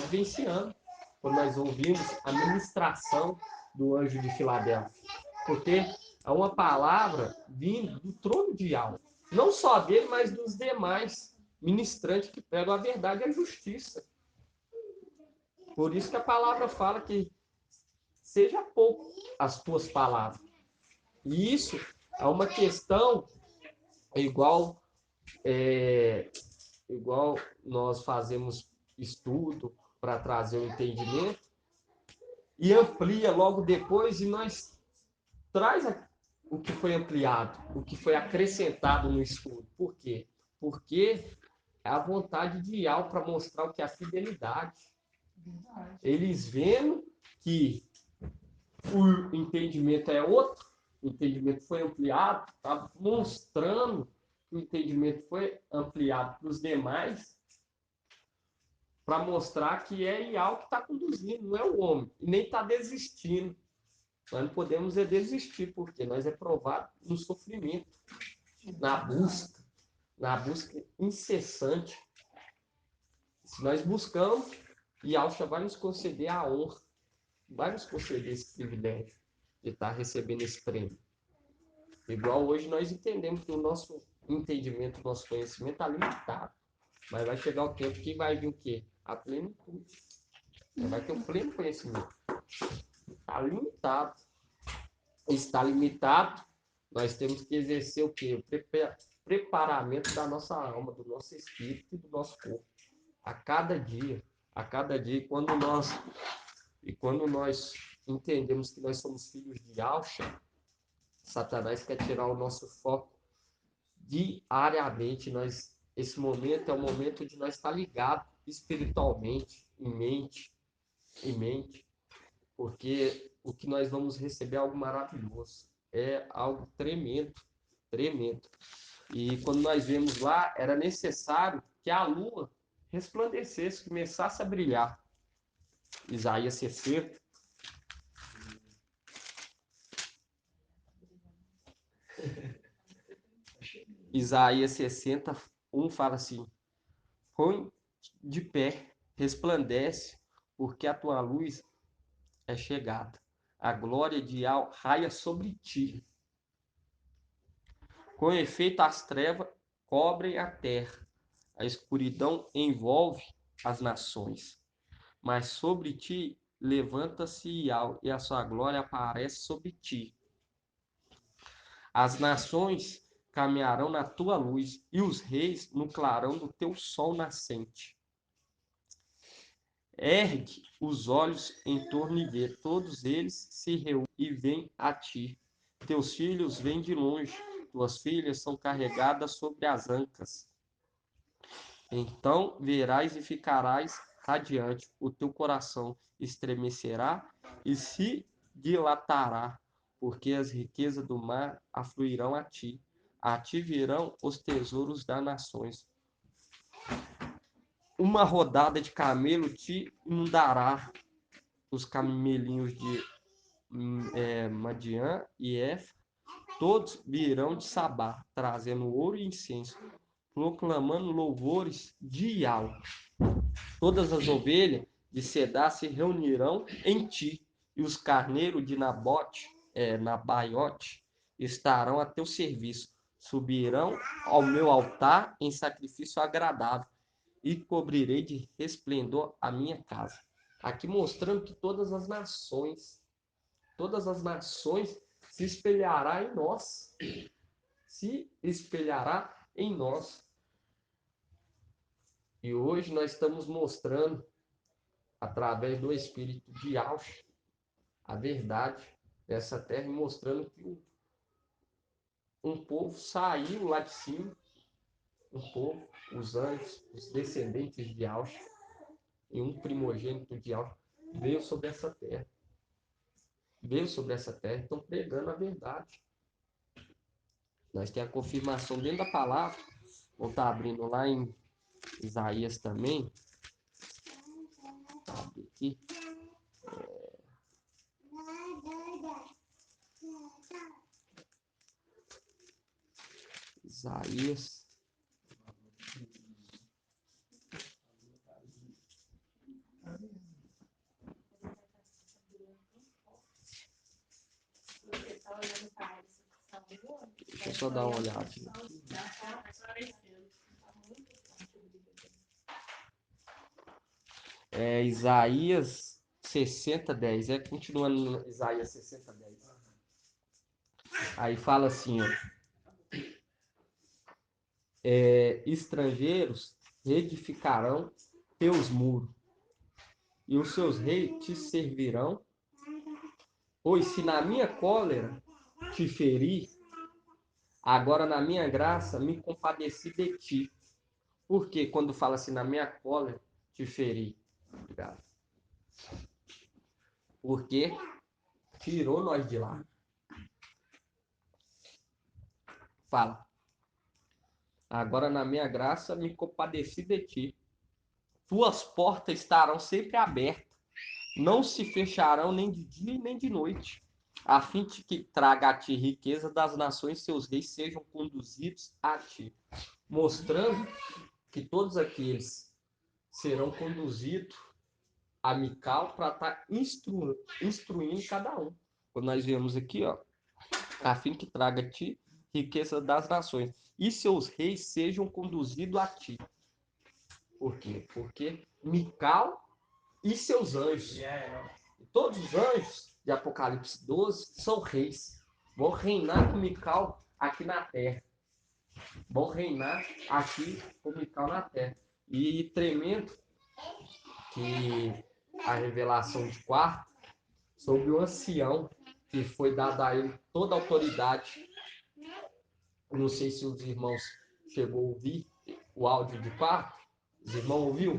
vivenciando. Quando nós ouvimos a ministração do anjo de Filadélfia. Porque é uma palavra vindo do trono de algo. Não só dele, mas dos demais ministrantes que pregam a verdade e a justiça. Por isso que a palavra fala que seja pouco as tuas palavras. E isso é uma questão igual nós fazemos estudo para trazer o entendimento e amplia logo depois e nós traz o que foi ampliado, o que foi acrescentado no estudo. Por quê? Porque é a vontade de Yahweh para mostrar o que é a fidelidade. Eles vendo que o entendimento é outro, o entendimento foi ampliado, está mostrando que o entendimento foi ampliado para os demais, para mostrar que é Yahweh que está conduzindo, não é o homem, e nem está desistindo. Nós não podemos desistir, porque nós é provado no sofrimento, na busca incessante. Se nós buscamos, Yahweh vai nos conceder a honra, vai nos conceder esse privilégio de estar recebendo esse prêmio. Igual hoje nós entendemos que o nosso entendimento, o nosso conhecimento está limitado. Mas vai chegar o tempo que vai vir o quê? A plenitude. Vai ter o pleno conhecimento. Está limitado. Está limitado, nós temos que exercer o quê? O preparamento da nossa alma, do nosso espírito e do nosso corpo. A cada dia. E quando nós entendemos que nós somos filhos de Alcha, Satanás quer tirar o nosso foco diariamente. Esse momento é o momento de nós estar ligado espiritualmente, em mente, porque o que nós vamos receber é algo maravilhoso, é algo tremendo. E quando nós vemos lá, era necessário que a lua resplandecesse, começasse a brilhar. Isaías 60. Isaías 60:1 fala assim: põe de pé, resplandece, porque a tua luz é chegada. A glória de Yahweh raia sobre ti. Com efeito, as trevas cobrem a terra, a escuridão envolve as nações. Mas sobre ti levanta-se Yahweh, e a sua glória aparece sobre ti. As nações caminharão na tua luz, e os reis no clarão do teu sol nascente. Ergue os olhos em torno e vê, todos eles se reúnem e vêm a ti. Teus filhos vêm de longe, tuas filhas são carregadas sobre as ancas. Então verás e ficarás radiante, o teu coração estremecerá e se dilatará, porque as riquezas do mar afluirão a ti virão os tesouros das nações. Uma rodada de camelo te inundará, os camelinhos de Madian e Efa, todos virão de Sabá, trazendo ouro e incenso, proclamando louvores de Iau. Todas as ovelhas de Cedar se reunirão em ti, e os carneiros de Nabaiote estarão a teu serviço. Subirão ao meu altar em sacrifício agradável, e cobrirei de resplendor a minha casa. Aqui mostrando que todas as nações se espelhará em nós. Se espelhará em nós. E hoje nós estamos mostrando, através do Espírito de Yahshua, a verdade dessa terra, e mostrando que um povo saiu lá de cima, um povo, os anjos, os descendentes de Yahshua, e um primogênito de Yahshua veio sobre essa terra. Veio sobre essa terra, estão pregando a verdade. Nós temos a confirmação dentro da palavra. Vou estar abrindo lá em Isaías também. Aqui. Isaías. Deixa eu só dar uma olhada aqui. Isaías 60:10. Continuando no Isaías 60:10. Aí fala assim, ó. Estrangeiros reedificarão teus muros, e os seus reis te servirão. Pois se na minha cólera te feri, agora na minha graça me compadeci de ti. Porque quando fala assim, na minha cólera te feri? Obrigado. Porque tirou nós de lá. Fala. Agora na minha graça me compadeci de ti. Tuas portas estarão sempre abertas, não se fecharão nem de dia nem de noite, a fim de que traga a ti riqueza das nações, seus reis sejam conduzidos a ti. Mostrando que todos aqueles serão conduzidos a Mical para estar instruindo cada um. Quando nós vemos aqui, ó, a fim que traga a ti riqueza das nações, e seus reis sejam conduzidos a ti. Por quê? Porque Mical e seus anjos, todos os anjos de Apocalipse 12 são reis, vão reinar com Mical aqui na terra. Vão reinar aqui com Mical na terra. E tremendo que a revelação de quarto sobre o ancião, que foi dada a ele toda a autoridade. Não sei se os irmãos chegou a ouvir o áudio de quarto. Os irmãos ouviu?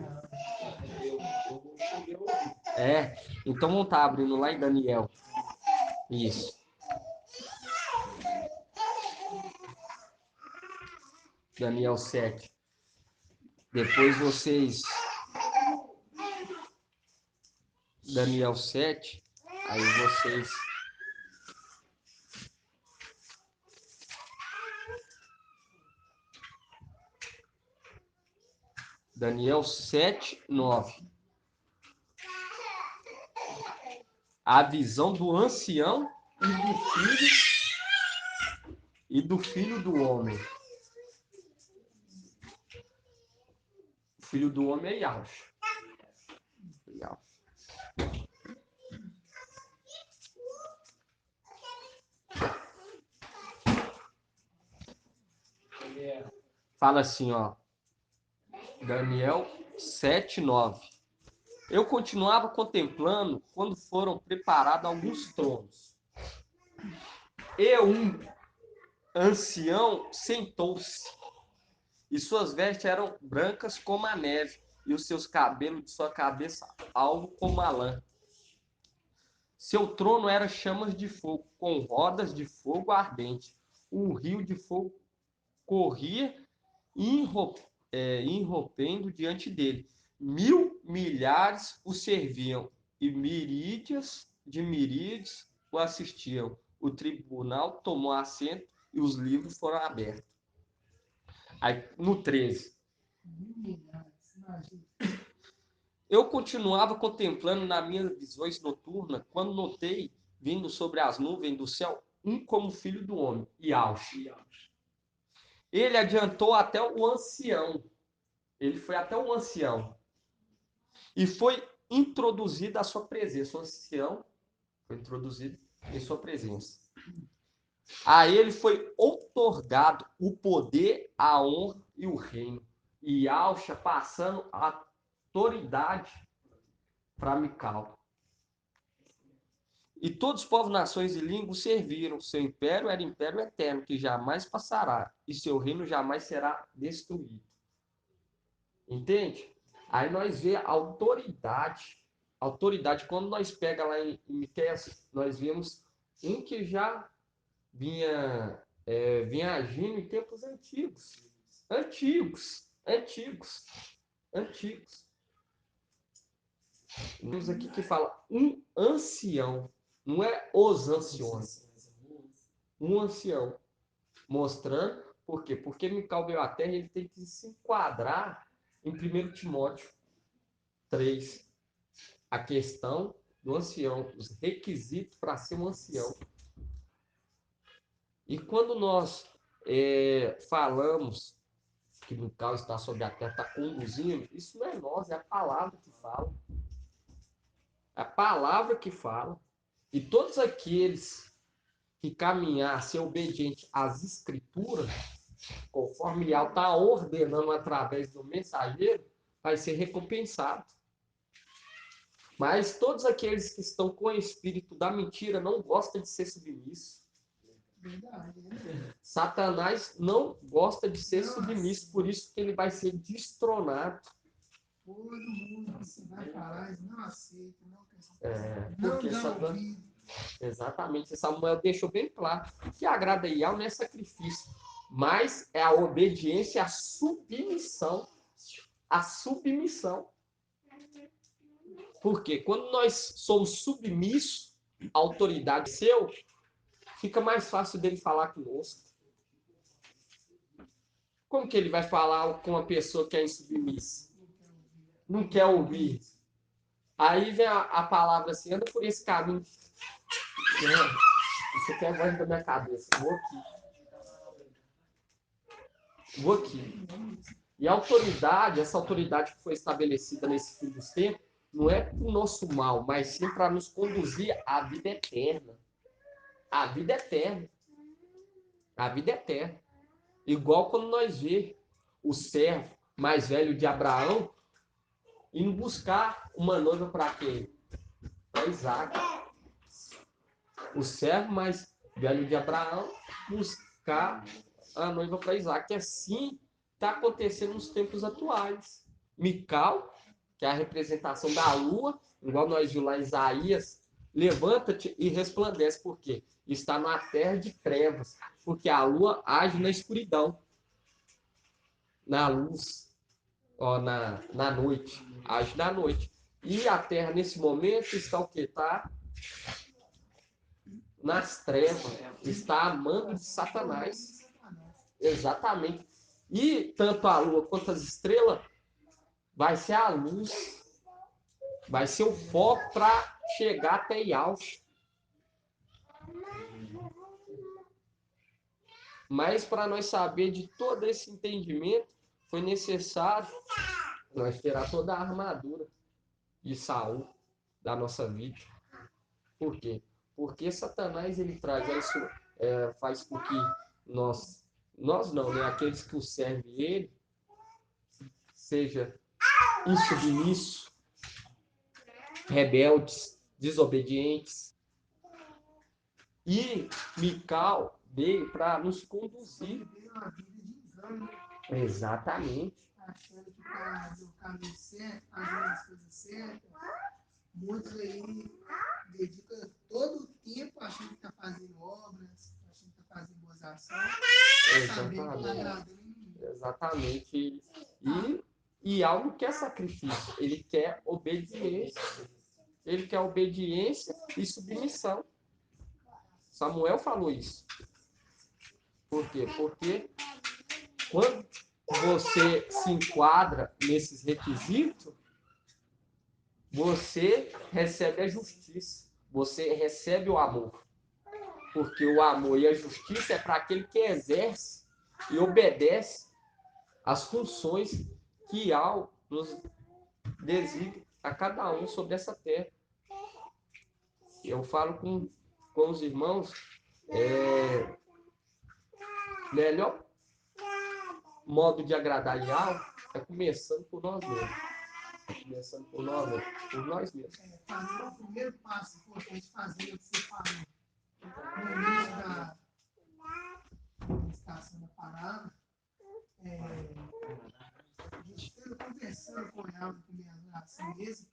Então vamos estar abrindo lá em Daniel. Isso. Daniel 7. Depois vocês... Daniel 7. Aí vocês... Daniel 7, 9. A visão do ancião e do filho do homem. O filho do homem é Yahshua. Fala assim, ó. Daniel 7, 9. Eu continuava contemplando quando foram preparados alguns tronos. E um ancião sentou-se, e suas vestes eram brancas como a neve, e os seus cabelos de sua cabeça alvo como a lã. Seu trono era chamas de fogo, com rodas de fogo ardente. Um rio de fogo corria irrompendo diante dele. 1.000 milhares o serviam, e miríades de miríades o assistiam. O tribunal tomou assento e os livros foram abertos. Aí, no 13. Imagina. Eu continuava contemplando nas minhas visões noturnas, quando notei, vindo sobre as nuvens do céu, um como filho do homem, e Yaush. Ele adiantou até o ancião. Ele foi até o ancião. E foi introduzido à sua presença. O ancião foi introduzido em sua presença. A ele foi outorgado o poder, a honra e o reino. E Yaush passando a autoridade para Mical. E todos os povos, nações e línguas serviram. Seu império era império eterno, que jamais passará, e seu reino jamais será destruído. Entende? Aí nós vemos a autoridade. Autoridade, quando nós pega lá em Miqueias, nós vemos um que já vinha agindo em tempos antigos. Antigos. Temos aqui que fala um ancião. Não é os anciões. Um ancião. Mostrando, por quê? Porque Mical veio à Terra e ele tem que se enquadrar em 1 Timóteo 3. A questão do ancião, os requisitos para ser um ancião. E quando nós falamos que Mical está sobre a terra, está conduzindo, isso não é nós, é a palavra que fala. É a palavra que fala. E todos aqueles que caminhar, ser obediente às escrituras, conforme Elial está ordenando através do mensageiro, vai ser recompensado. Mas todos aqueles que estão com o espírito da mentira não gostam de ser submissos. Verdade, né? Satanás não gosta de ser submisso, por isso que ele vai ser destronado. Todo mundo que vai falar, não aceita, não Porque dá ouvido. Exatamente, Samuel deixou bem claro que agrada a Elial não é sacrifício, mas é a obediência, a submissão. A submissão. Porque quando nós somos submissos à autoridade seu, fica mais fácil dele falar conosco. Como que ele vai falar com uma pessoa que é insubmissa? Não quer ouvir. Aí vem a palavra assim, anda por esse caminho. Isso aqui é a voz da minha cabeça. Vou aqui. E a autoridade, essa autoridade que foi estabelecida nesse fim dos tempos, não é para o nosso mal, mas sim para nos conduzir à vida eterna. A vida eterna. A vida eterna. Igual quando nós vemos o servo mais velho de Abraão indo buscar uma noiva para quem? Para Isaac. O servo mais velho de Abraão buscar a noiva para Isaac. E assim está acontecendo nos tempos atuais. Mical, que é a representação da lua, igual nós vimos lá em Isaías, levanta-te e resplandece. Por quê? Está na terra de trevas, porque a lua age na escuridão, na luz, na noite, age na noite. E a terra, nesse momento, está o quê? Está nas trevas, está amando de Satanás. Exatamente. E tanto a lua quanto as estrelas vai ser a luz, vai ser o foco para chegar até Yaush. Mas para nós saber de todo esse entendimento, foi necessário nós tirar toda a armadura de Saul da nossa vida. Por quê? Porque Satanás ele traz isso, faz com que nós não, né? Aqueles que o servem ele, seja insubmisso, rebeldes, desobedientes. E Mical veio para nos conduzir. Exatamente. achando que está no caminho certo, fazendo as coisas certas. Muitos aí dedicam todo o tempo achando que está fazendo obras, achando que está fazendo boas ações, sabendo que está agradando ninguém. Exatamente. E algo que é sacrifício. Ele quer obediência. Ele quer obediência e submissão. Samuel falou isso. Por quê? Porque quando você se enquadra nesses requisitos, você recebe a justiça. Você recebe o amor. Porque o amor e a justiça é para aquele que exerce e obedece às funções que Yahweh nos designa a cada um sobre essa terra. Eu falo com os irmãos, melhor modo de agradar Yahweh é começando por nós mesmos. Começando por nós mesmos. Fazer o primeiro passo importante, fazer o que você falou. No início da meditação da palavra, a gente estando conversando com ela, com minha oração mesmo,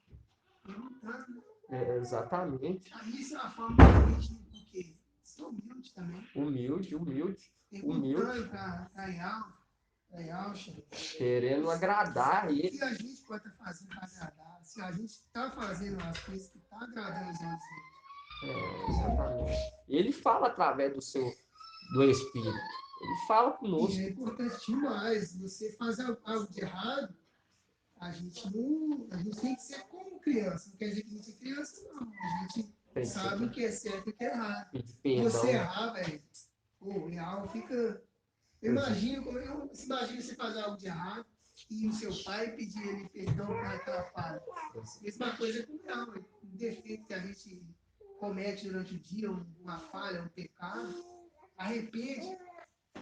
perguntando, né? Exatamente. Isso é uma forma de porque sou humilde também. Humilde. Perguntando para Yalcha, Querendo agradar o ele. que a gente pode estar fazendo para agradar, se a gente está fazendo as coisas que estão agradando os outros. Exatamente. Ele fala através do Espírito. Ele fala conosco. E é importante demais. Você faz algo de errado, a gente tem que ser como criança. Não quer dizer que a gente é criança, não. A gente sabe o que é certo e o que é errado. Você errar, velho, o real fica. Imagina você fazer algo de errado e o seu pai pedir ele perdão por aquela falha. Mesma coisa com o real, um defeito que a gente comete durante o dia, uma falha, um pecado, arrepende,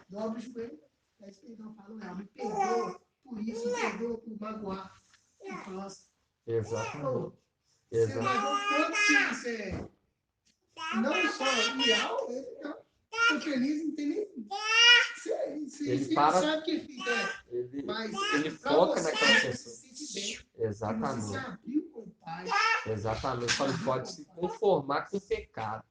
dobra o joelho, pede perdão, fala, real, me perdoa por isso, me perdoa por magoar o próximo. Exatamente. Você vai ver o quanto que você é. Não só real, eu estou feliz, não tem nem. Você sabe que fica. Mas ele foca naquela pessoa. Se sente bem. Exatamente. Você se abriu com o pai. Exatamente. Só não pode se conformar com o pecado.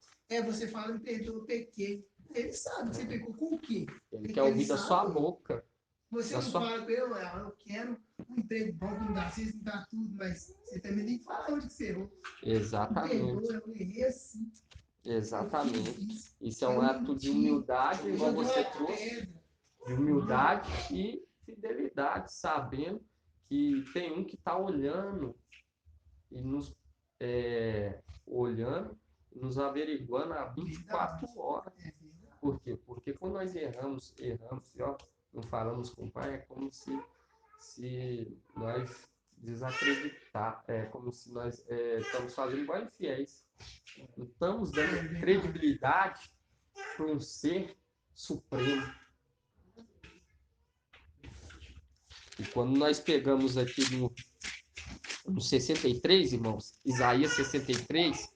Você fala, me perdoa, eu pequei. Ele sabe que você pecou com o quê? Ele quer ouvir da sua boca. Você não fala com ele, eu quero um emprego bom, não dá certo, não dá tudo, mas você também tem que falar onde que você errou. Exatamente. Me perdoa, eu errei assim. Exatamente. Isso é um ato de humildade, igual você trouxe. De humildade e fidelidade, sabendo que tem um que está olhando e nos averiguando há 24 horas. Por quê? Porque quando nós erramos, e ó, não falamos com o Pai, é como se nós desacreditar, é como se nós estamos fazendo igual infiéis. Não estamos dando credibilidade para um ser supremo. E quando nós pegamos aqui no 63, irmãos, Isaías 63,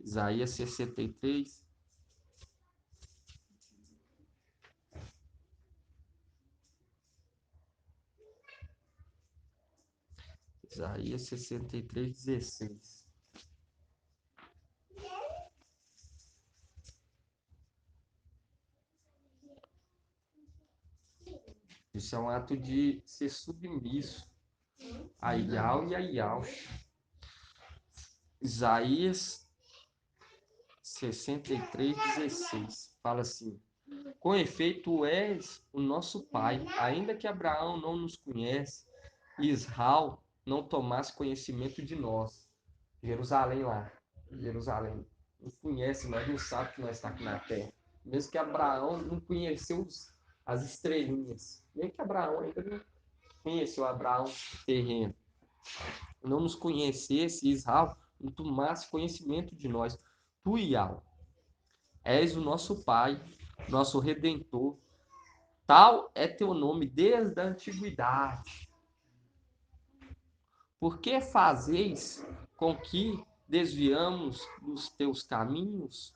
Isaías 63, Isaías 63, 16. Isso é um ato de ser submisso a Yahweh e a Yahshua. Isaías 63, 16. Fala assim: com efeito, tu és o nosso pai, ainda que Abraão não nos conhece, e Israel não tomasse conhecimento de nós. Jerusalém lá, Jerusalém, não conhece, mas não sabe que nós estamos aqui na terra. Mesmo que Abraão não conheceu as estrelinhas, nem que Abraão ainda não conheceu Abraão terreno, não nos conhecesse, Israel não tomasse conhecimento de nós. Tu, Yahweh, és o nosso pai, nosso Redentor. Tal é teu nome desde a antiguidade. Por que fazeis com que desviamos dos teus caminhos?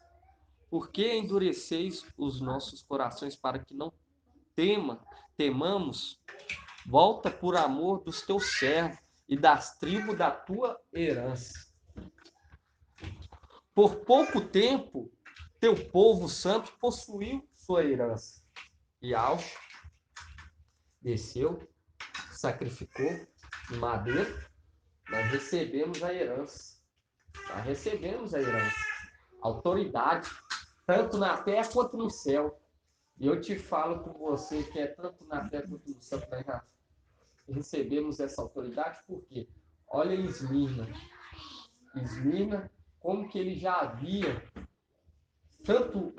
Por que endureceis os nossos corações para que não temamos? Volta por amor dos teus servos e das tribos da tua herança. Por pouco tempo, teu povo santo possuiu sua herança. E Aush desceu, sacrificou em madeira, nós recebemos a herança. Nós recebemos a herança. Autoridade, tanto na terra quanto no céu. E eu te falo com você que é tanto na terra quanto no céu, nós já recebemos essa autoridade, por quê? Olha Esmirna. Esmirna, como que ele já havia tanto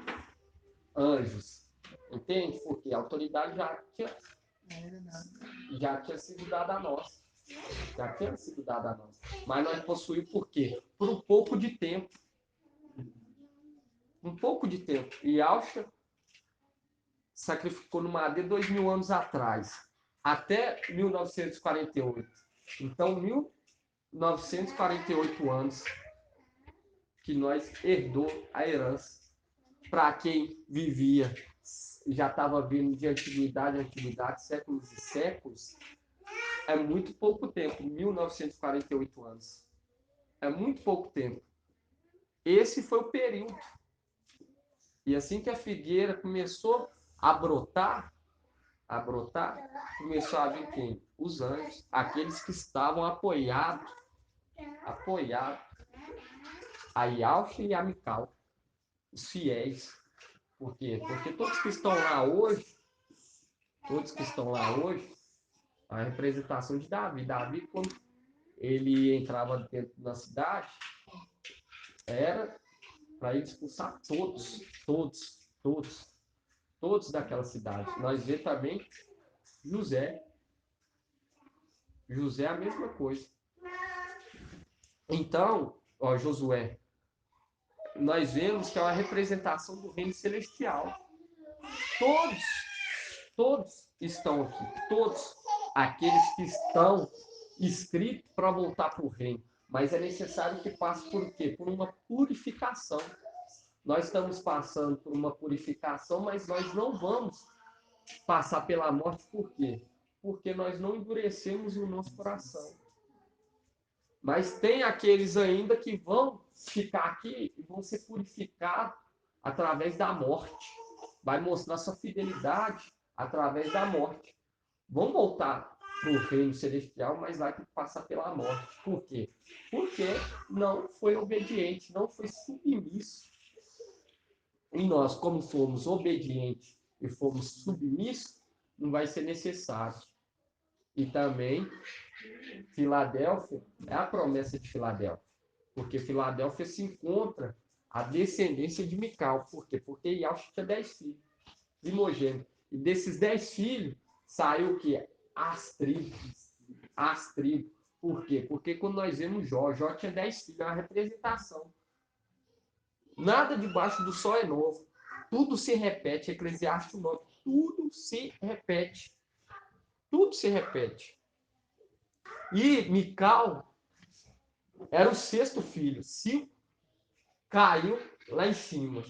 anjos, entende? Porque a autoridade já tinha sido dada a nós. Já tinha sido dada a nós. Mas nós possuímos por quê? Por um pouco de tempo. Um pouco de tempo. E Alcha sacrificou no madeira 2000 anos atrás. Até 1948. Então, 1948 anos que nós herdou a herança. Para quem vivia, já estava vindo de antiguidade, séculos e séculos, é muito pouco tempo, 1948 anos. É muito pouco tempo. Esse foi o período. E assim que a figueira começou a brotar, começou a vir quem? Os anjos, aqueles que estavam apoiados a Yalche e a Mical, os fiéis. Por quê? Porque todos que estão lá hoje, a representação de Davi. Davi, quando ele entrava dentro da cidade, era para ele expulsar todos daquela cidade. Nós vemos também José. José é a mesma coisa. Então, ó, Josué, nós vemos que é uma representação do reino celestial. Todos estão aqui. Todos aqueles que estão inscritos para voltar para o reino. Mas é necessário que passe por quê? Por uma purificação. Nós estamos passando por uma purificação, mas nós não vamos passar pela morte. Por quê? Porque nós não endurecemos o nosso coração. Mas tem aqueles ainda que vão ficar aqui e vão ser purificados através da morte. Vai mostrar sua fidelidade através da morte. Vão voltar para o reino celestial, mas vai ter que passar pela morte. Por quê? Porque não foi obediente, não foi submisso. E nós, como fomos obedientes e fomos submissos, não vai ser necessário. E também, Filadélfia é a promessa de Filadélfia. Porque Filadélfia se encontra a descendência de Mical. Por quê? Porque Yalche tinha 10 filhos, primogênitos. E desses 10 filhos, saiu o quê? As tribos. As tribos. Por quê? Porque quando nós vemos Jó tinha 10 filhos, é uma representação. Nada debaixo do sol é novo. Tudo se repete. Eclesiastes 9. Tudo se repete. Tudo se repete. E Mical era o 6º filho. 5 caiu lá em cima.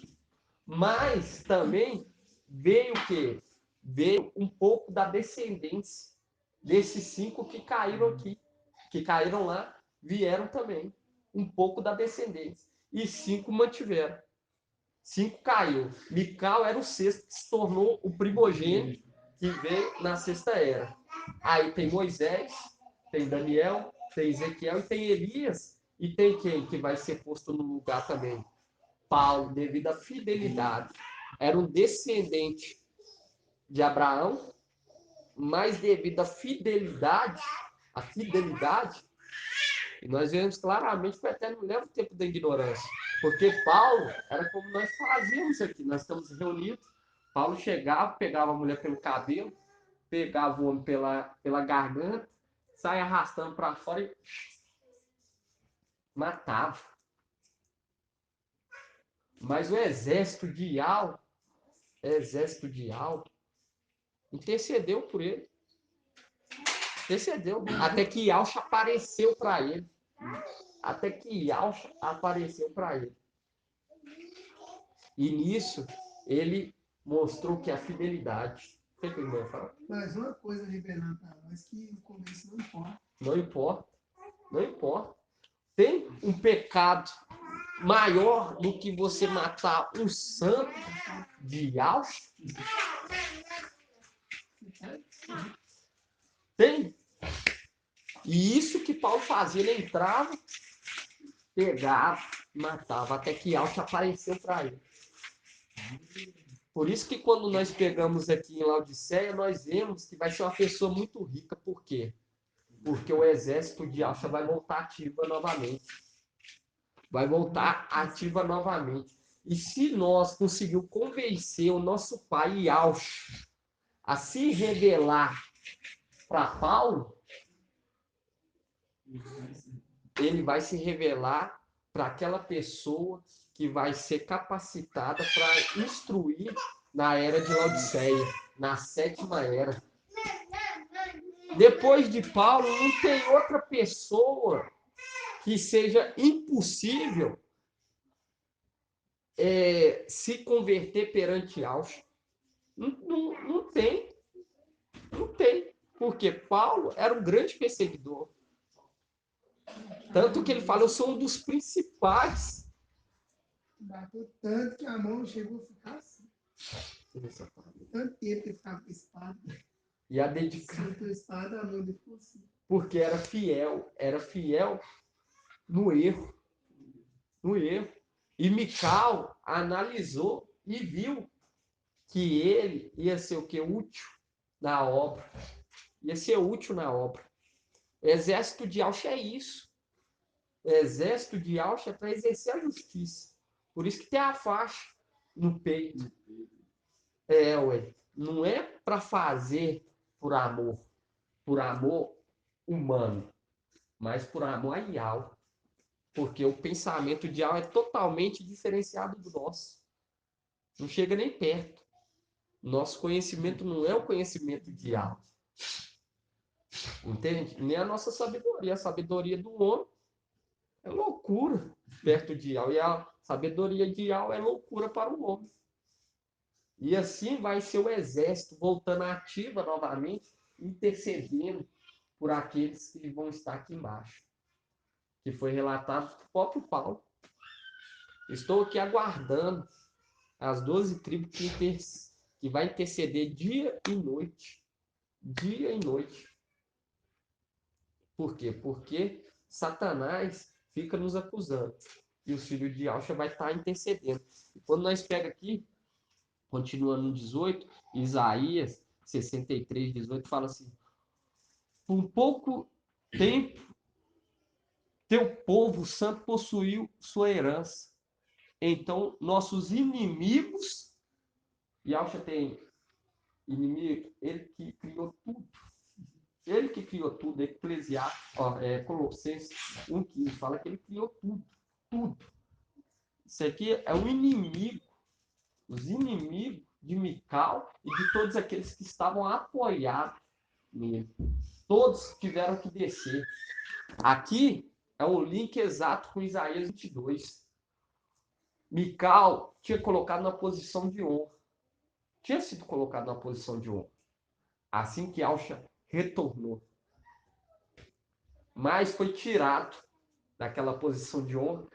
Mas também veio o quê? Veio um pouco da descendência desses 5 que caíram aqui. Que caíram lá, vieram também. Um pouco da descendência. E 5 mantiveram. 5 caiu. Mical era o 6º, que se tornou o primogênito que veio na 6ª era. Aí tem Moisés, tem Daniel, tem Ezequiel e tem Elias. E tem quem que vai ser posto no lugar também? Paulo, devido à fidelidade. Era um descendente de Abraão, mas devido à fidelidade, e nós vemos claramente que o Eterno leva o tempo da ignorância. Porque Paulo era como nós fazíamos aqui. Nós estamos reunidos. Paulo chegava, pegava a mulher pelo cabelo, pegava o homem pela garganta, saia arrastando para fora e matava. Mas o exército de Ial exército de Al intercedeu por ele. Intercedeu. Até que Yalcha apareceu para ele. Até que Yalcha apareceu para ele. E nisso, ele mostrou que a fidelidade. O que ele vai falar? Mas uma coisa revelando para nós que no começo não importa. Não importa. Não importa. Tem um pecado maior do que você matar um santo de Yalcha? Tem. E isso que Paulo fazia, ele entrava, pegava, matava, até que Yalcha apareceu para ele. Por isso que quando nós pegamos aqui em Laodiceia, nós vemos que vai ser uma pessoa muito rica. Por quê? Porque o exército de Yalcha vai voltar ativa novamente. Vai voltar ativa novamente. E se nós conseguirmos convencer o nosso pai Yalcha a se revelar para Paulo, ele vai se revelar para aquela pessoa que vai ser capacitada para instruir na era de Laodiceia, na 7ª era. Depois de Paulo, não tem outra pessoa que seja impossível se converter perante Yalcha. Não tem. Não tem. Porque Paulo era um grande perseguidor. Tanto que ele fala, eu sou um dos principais. Bateu tanto que a mão chegou a ficar assim. Tanto tempo que ele ficava com a espada. E a dedicação. Soltou a espada, a mão dele ficou assim. Porque era fiel no erro. No erro. E Mical analisou e viu que ele ia ser o que? Útil na obra. Ia ser útil na obra. O exército de Yalcha é isso. O exército de Yalcha é para exercer a justiça. Por isso que tem a faixa no peito. Ué. Não é para fazer por amor humano, mas por amor a Yahweh. Porque o pensamento de Yahweh é totalmente diferenciado do nosso. Não chega nem perto. Nosso conhecimento não é o conhecimento de Yahweh. Entende? Nem a nossa sabedoria. A sabedoria do homem é loucura perto de Yahweh. E a sabedoria de Yahweh é loucura para o homem. E assim vai ser o exército voltando ativa novamente, intercedendo por aqueles que vão estar aqui embaixo. Que foi relatado pelo próprio Paulo. Estou aqui aguardando as 12 tribos que vai interceder dia e noite. Dia e noite. Por quê? Porque Satanás fica nos acusando. E os filhos de Yalcha vai estar intercedendo. E quando nós pega aqui, continuando no 18, Isaías 63, 18, fala assim: por um pouco tempo, teu povo santo possuiu sua herança. Então, nossos inimigos, Yalcha tem inimigo, ele que criou tudo. Ele que criou tudo, Eclesiastes, Colossenses 1,15, fala que ele criou tudo. Tudo. Isso aqui é o inimigo, os inimigos de Mical e de todos aqueles que estavam apoiados nele. Todos tiveram que descer. Aqui é o link exato com Isaías 22. Mical tinha colocado na posição de honra. Tinha sido colocado na posição de honra. Assim que Yalcha retornou. Mas foi tirado daquela posição de honra.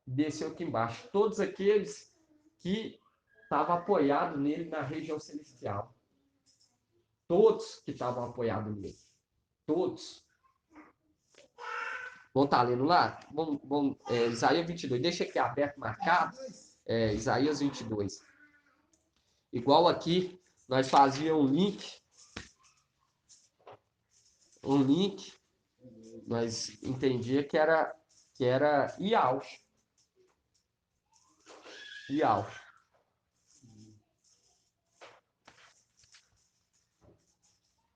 Desceu aqui embaixo. Todos aqueles que estavam apoiados nele na região celestial. Todos que estavam apoiados nele. Todos. Vamos estar lendo lá? Isaías 22. Deixa aqui aberto, marcado. Isaías 22. Igual aqui, nós fazíamos um link, nós entendia que era Yalcha. Yalcha.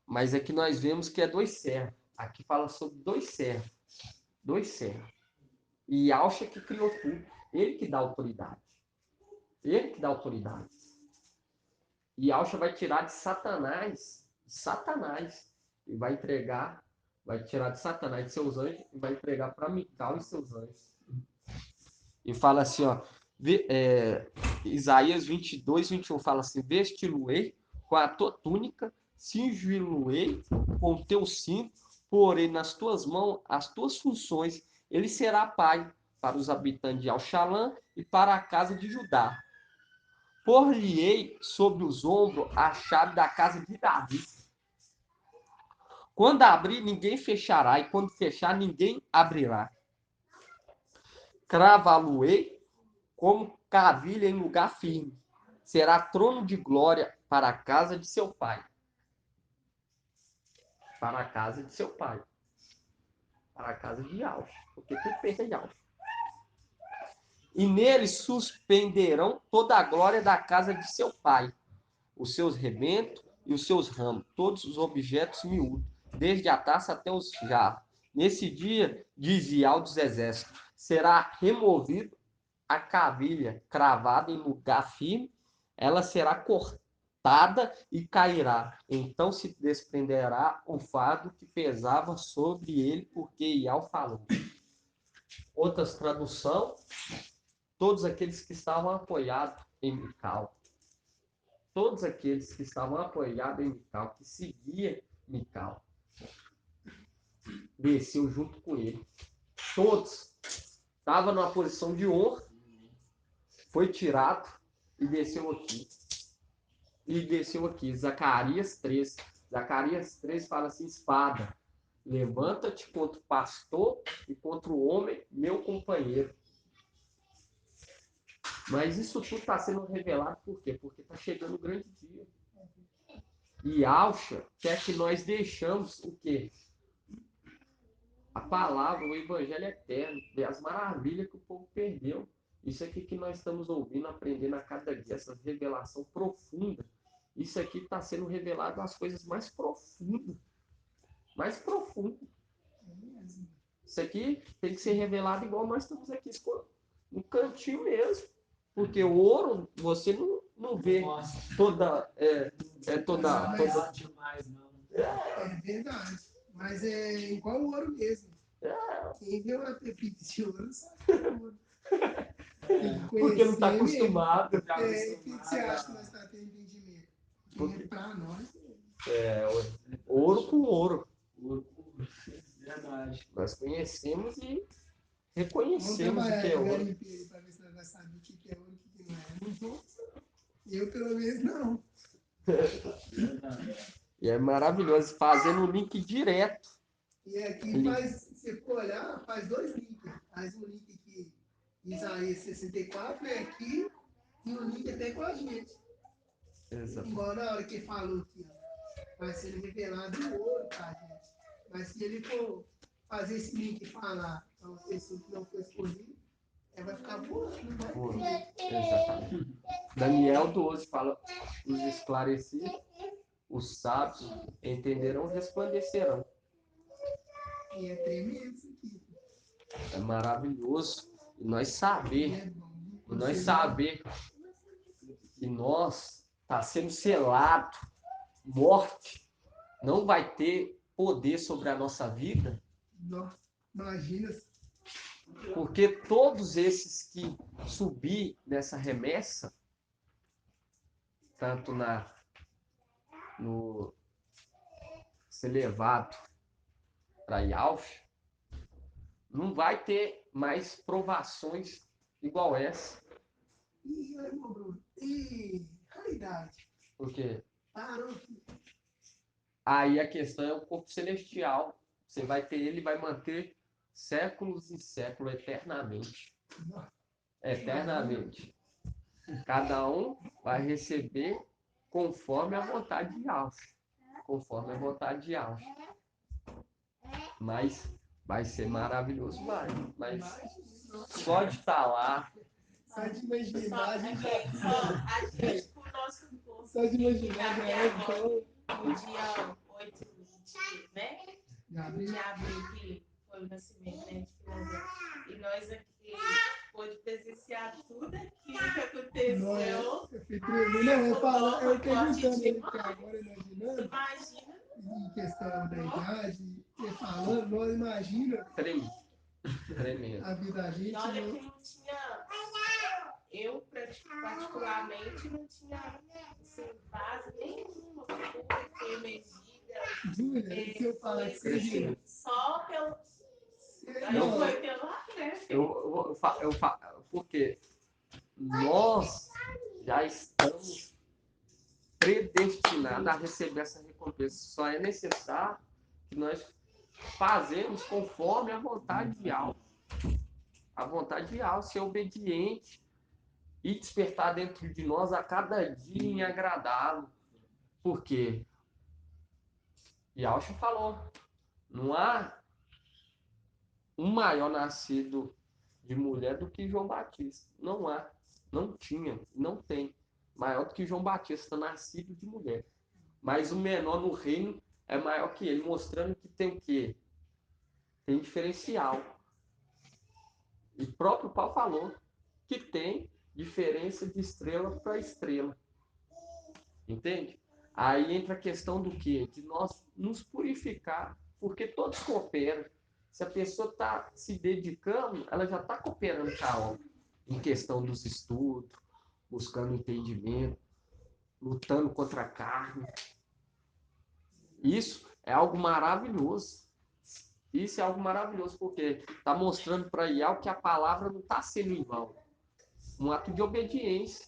Mas aqui nós vemos que é 2 servos. Aqui fala sobre 2 servos. 2 servos. E Yalcha que criou tudo. Ele que dá autoridade. Ele que dá autoridade. E Alcha vai tirar de Satanás, e vai tirar de Satanás de seus anjos e vai entregar para Mical e seus anjos. E fala assim, ó, Isaías 22:21 fala assim: vesti-lo-ei com a tua túnica, cingi-lo-ei com o teu cinto, porém nas tuas mãos as tuas funções, ele será pai para os habitantes de Alxalã e para a casa de Judá. Por-lhe-ei sobre os ombros a chave da casa de Davi. Quando abrir, ninguém fechará, e quando fechar, ninguém abrirá. Cravá-lo-ei como cavilha em lugar firme. Será trono de glória para a casa de seu pai. Para a casa de seu pai. Para a casa de Alfa. Porque tudo pensa em Alfa. E nele suspenderão toda a glória da casa de seu pai. Os seus rebentos e os seus ramos. Todos os objetos miúdos. Desde a taça até os jarros. Nesse dia, dizia ao dos exércitos, será removido a cavilha cravada em lugar firme, ela será cortada e cairá. Então se desprenderá o fardo que pesava sobre ele, porque Ial falou. Outras tradução, todos aqueles que estavam apoiados em Mical. Todos aqueles que estavam apoiados em Mical, que seguia Mical, desceu junto com ele. Todos estavam numa posição de honra, foi tirado e desceu aqui. Zacarias 3. Zacarias 3 fala assim: espada, levanta-te contra o pastor e contra o homem, meu companheiro. Mas isso tudo está sendo revelado por quê? Porque está chegando o grande dia. E Alcha quer que nós deixamos o quê? A palavra, o evangelho eterno, as maravilhas que o povo perdeu. Isso aqui que nós estamos ouvindo, aprendendo a cada dia, essa revelação profunda. Isso aqui está sendo revelado as coisas mais profundas. Mais profundas. Isso aqui tem que ser revelado igual nós estamos aqui, no cantinho mesmo. Porque o ouro, você não vê toda. É verdade. Mas é igual o ouro mesmo. Quem vê uma pepita de ouro sabe que é ouro. Porque não está acostumado. O que você acha que nós estamos tendo entendimento? Porque para nós. Ouro com ouro. Verdade. Nós conhecemos e Vamos reconhecemos o que é trabalhar ouro. garimpeiro para ver se nós vamos saber o que é ouro e o que não é. Não vamos. Eu, pelo menos, não. E é maravilhoso, fazendo o link direto. E aqui faz, se você for olhar, faz dois links. Faz um link aqui, Isaías 64, é aqui, e um link até com a gente. Exato. Igual na hora que ele falou aqui, ó, vai ser revelado o ouro, tá, gente? Mas se ele for fazer esse link e falar para uma pessoa que não foi escolhida, vai ficar voando, não vai Ouro. ter. Exatamente. Daniel 12 fala: os esclarecidos, os sábios entenderão, resplandecerão. E é tremendo isso aqui. É maravilhoso. E nós E saber, é bom. que nós está sendo selado, morte não vai ter poder sobre a nossa vida, Nossa, imagina. porque todos esses que subir nessa remessa, tanto no ser levado para Yalf, não vai ter mais provações igual essa. E, irmão Bruno, e realidade? Por quê? Parou aqui. Aí a questão é o corpo celestial. Você vai ter ele, vai manter séculos e séculos, eternamente. Eternamente. Cada um vai receber conforme a vontade de Alfa. Conforme a vontade de Alfa. Mas vai ser maravilhoso, vai. Mas só de estar lá. Só de imaginar, a gente O nosso curso só de imaginar já é bom. no dia 8 né? De abril, que foi o nascimento, né, de Filazé. E nós aqui pôde presenciar tudo aquilo que aconteceu. fui tremendo. Não, eu falo, eu perguntando ele que agora, imaginando, Imagina. em questão da idade, você falando, nós imagina Tremendo. Tremendo. a vida da gente. E olha Não, que não tinha, eu particularmente não tinha assim, base nenhuma para ter medida. Júlia, se eu falar que você Crescimento. Só pelo. Aí não, foi pelo né? Porque nós já estamos predestinados a receber essa recompensa. Só é necessário que nós fazemos conforme a vontade de Alvo. A vontade de Alvo, ser obediente e despertar dentro de nós a cada dia em agradá-lo. Por quê? E Alcho falou, não há um maior nascido de mulher do que João Batista. Não há, não tinha, não tem. Maior do que João Batista, nascido de mulher. Mas o menor no reino é maior que ele, mostrando que tem o quê? Tem diferencial. E próprio Paulo falou que tem diferença de estrela para estrela. Entende? Aí entra a questão do quê? De nós nos purificar, porque todos cooperam. Se a pessoa está se dedicando, ela já está cooperando com a obra. Em questão dos estudos, buscando entendimento, lutando contra a carne. Isso é algo maravilhoso. Isso é algo maravilhoso, porque está mostrando para Ial que a palavra não está sendo em vão. Um ato de obediência.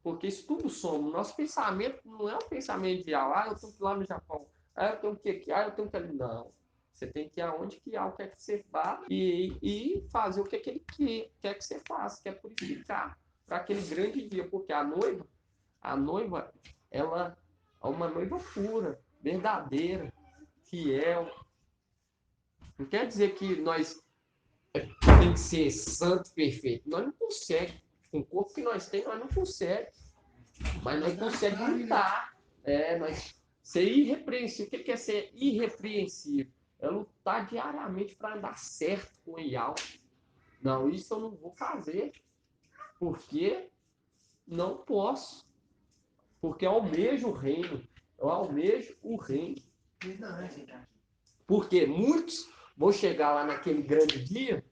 Porque isso tudo soma. Nosso pensamento não é um pensamento de Ial. Eu tenho que ir lá no Japão. Eu tenho que ir aqui. Eu tenho que ir ali. Não. Você tem que ir aonde que Ial quer que você vá e fazer o que ele quer que você faça, que é purificar para aquele grande dia. Porque a noiva, ela é uma noiva pura, verdadeira, fiel. Não quer dizer que nós tem que ser santo, perfeito. Nós não conseguimos. Com o corpo que nós temos, nós não conseguimos. Mas nós conseguimos lutar. Nós ser irrepreensível. O que é ser irrepreensível? É lutar diariamente para andar certo com o Ial. Não, isso eu não vou fazer. Porque não posso. Porque eu almejo o reino. Eu almejo o reino. Porque muitos vão chegar lá naquele grande dia,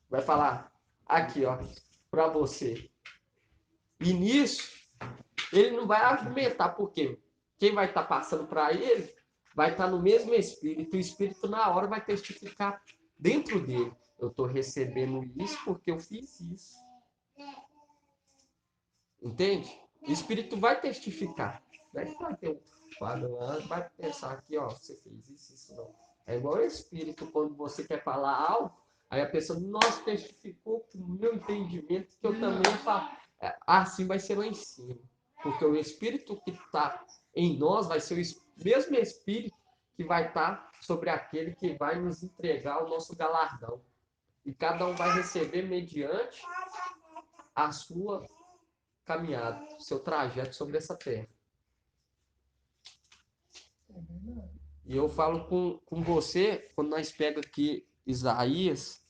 vai falar, aqui, ó, para você. E nisso, ele não vai argumentar, porque quem vai estar passando para ele vai estar no mesmo espírito. O espírito, na hora, vai testificar dentro dele. Eu estou recebendo isso porque eu fiz isso. Entende? O espírito vai testificar. Vai ter um quadro lá, vai pensar aqui, ó, você fez isso, não. É igual o espírito, quando você quer falar algo, aí a pessoa, nossa, testificou com o meu entendimento que eu também falo. Assim vai ser o ensino. Porque o espírito que está em nós vai ser o mesmo espírito que vai estar sobre aquele que vai nos entregar o nosso galardão. E cada um vai receber mediante a sua caminhada, seu trajeto sobre essa terra. E eu falo com você, quando nós pegamos aqui Isaías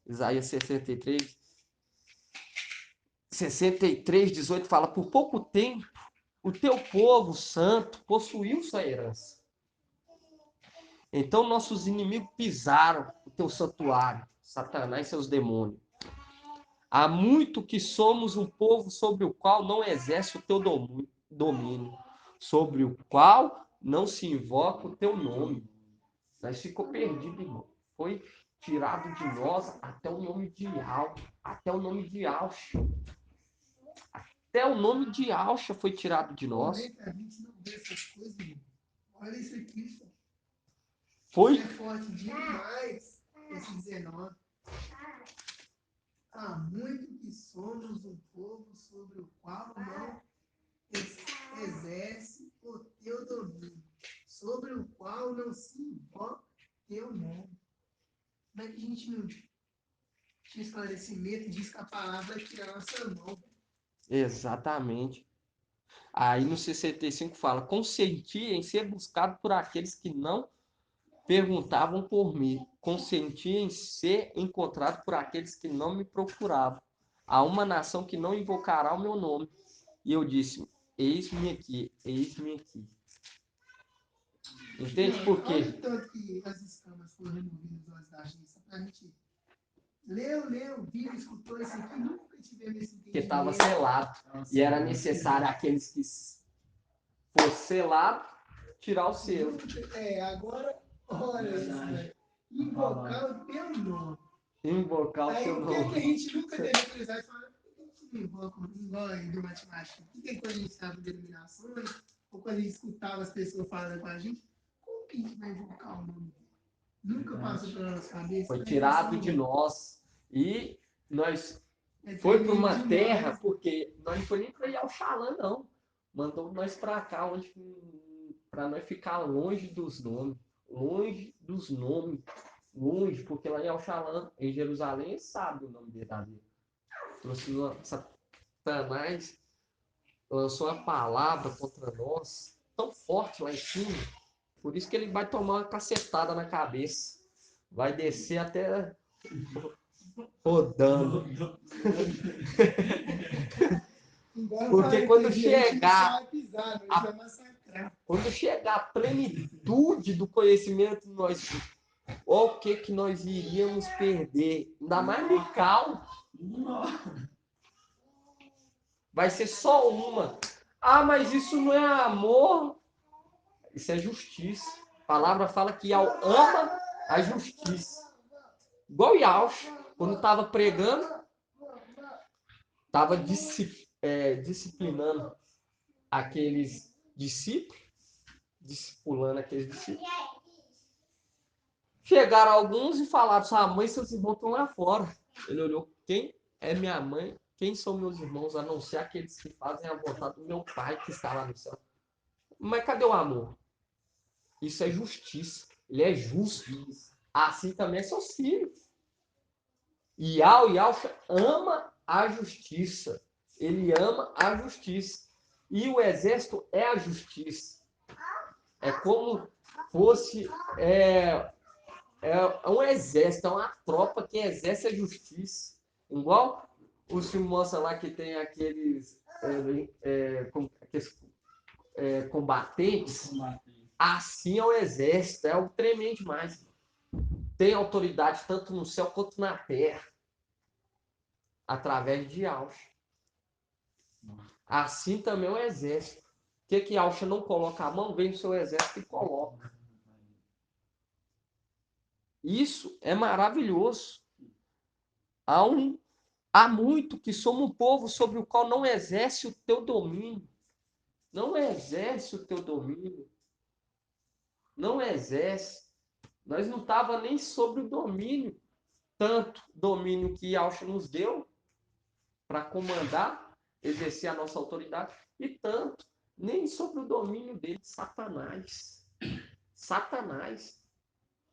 63, 18, fala, por pouco tempo, o teu povo santo possuiu sua herança. Então nossos inimigos pisaram o teu santuário, Satanás e seus demônios. Há muito que somos um povo sobre o qual não exerce o teu domínio, sobre o qual não se invoca o teu nome. Nós ficou perdido, irmão. Foi tirado de nós até o nome de Alcha, até o nome de Alcha. Até o nome de Alcha foi tirado de nós. A gente não vê essas coisas, irmão. Olha isso aqui, só. Foi. É forte demais esse 19. Há muito que somos um povo sobre o qual não exerce o teu domínio, sobre o qual não se invoca teu nome. Como é que a gente não tinha esclarecimento e diz que a palavra é tirar a nossa mão? Exatamente. Aí no 65 fala, consenti em ser buscado por aqueles que não perguntavam por mim, consenti em ser encontrado por aqueles que não me procuravam. a uma nação que não invocará o meu nome. E eu disse, eis-me aqui, eis-me aqui. Entende por Olha quê? o tanto que as escamas foram removidas dos olhos da gente, só pra gente leu, viu, escutou isso aqui, nunca tivemos esse Porque estava entendimento. selado. E era necessário aqueles que fosse selado, tirar o selo. Agora, olha isso, velho. Invocar o teu nome. Invocar o Aí, seu por que que a nome. gente nunca teve a curiosidade de falar, por que a gente não invoca igual do matemática? Por que quando a gente estava em denominações, ou quando a gente escutava as pessoas falando com a gente, como que a gente vai invocar o nome dele? Nunca passou pela nossa cabeça. Foi Mas tirado assim, de nós. E nós é foi para tremendo uma terra, demais. porque nós não foi nem para Yauxalã, não. Mandou nós para cá, onde para nós ficar longe dos nomes. Longe dos nomes. Longe, porque lá em Yauxalã, em Jerusalém, sabe o nome verdadeiro. Trouxe Satanás, lançou a palavra contra nós, tão forte lá em cima. Por isso que ele vai tomar uma cacetada na cabeça. Vai descer até rodando. Porque quando chegar a plenitude do conhecimento, o que nós iríamos perder? Ainda mais Mical. Vai ser só uma. Ah, mas isso não é amor. Isso é justiça. A palavra fala que ama a justiça. Igual Yauch, quando estava pregando, estava disciplinando aqueles discípulos, discipulando aqueles discípulos. Chegaram alguns e falaram: sua mãe e seus irmãos estão lá fora. Ele olhou: quem é minha mãe? Quem são meus irmãos? A não ser aqueles que fazem a vontade do meu pai que está lá no céu. Mas cadê o amor? Isso é justiça. Ele é justo. Assim também é seus filhos. Yaucha ama a justiça. Ele ama a justiça. E o exército é a justiça. É como fosse um exército, é uma tropa que exerce a justiça. Igual o filme mostra lá que tem aqueles combatentes. Assim é o exército, é o tremendo demais. Tem autoridade tanto no céu quanto na terra, através de Yaucha. Assim também é o exército. O que Yaucha não coloca a mão, vem o seu exército e coloca. Isso é maravilhoso. Há muito que somos um povo sobre o qual não exerce o teu domínio. Não exerce o teu domínio. Não exerce. Nós não estávamos nem sobre o domínio. Tanto domínio que Yaucha nos deu para comandar, exercer a nossa autoridade, e tanto nem sobre o domínio dele, Satanás. Satanás.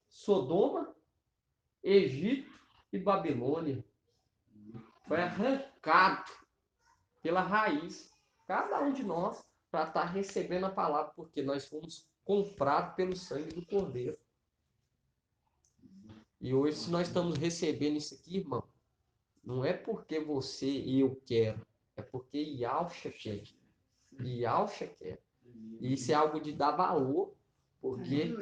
Sodoma, Egito e Babilônia. Foi arrancado pela raiz, cada um de nós, para estar recebendo a palavra, porque nós fomos comprados pelo sangue do Cordeiro. E hoje, se nós estamos recebendo isso aqui, irmão, não é porque você e eu quero, é porque Yaucha quer. Yaucha quer. E isso é algo de dar valor, porque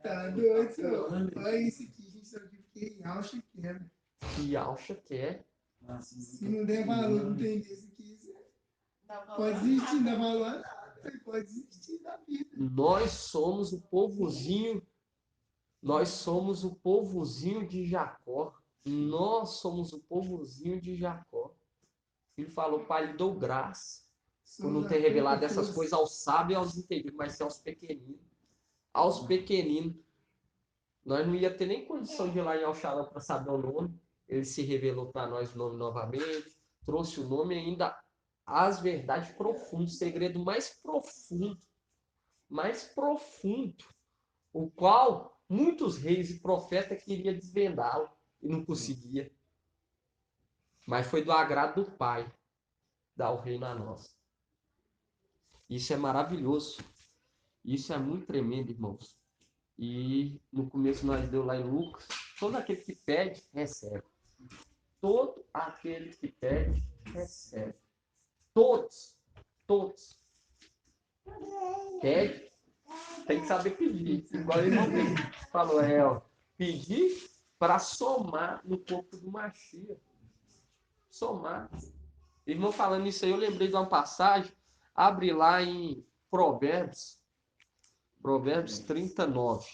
Tá doido, senhor. Olha isso aqui, gente, sabe que Yaucha quer. Yaucha quer. Se não der valor, não tem isso aqui, pode desistir, não dá valor a nada, pode desistir da vida. Nós somos o povozinho de Jacó. Nós somos o povozinho de Jacó. Ele falou: pai, lhe dou graça por não ter revelado essas coisas aos sábios e aos entendidos, mas sim aos pequeninos. Aos pequeninos. Nós não ia ter nem condição de ir lá em Alxalã para saber o nome. Ele se revelou para nós o nome novamente, trouxe o nome e ainda as verdades profundas, o segredo mais profundo, o qual muitos reis e profetas queriam desvendá-lo e não conseguia. Mas foi do agrado do Pai dar o reino a nós. Isso é maravilhoso. Isso é muito tremendo, irmãos. E no começo nós deu lá em Lucas, todo aquele que pede, recebe. Todo aquele que pede, recebe. Todos, todos. Pede, tem que saber pedir. Igual o irmão falou, ó, pedir para somar no corpo do Machia. Somar. Irmão, falando isso aí, eu lembrei de uma passagem. Abre lá em Provérbios 39.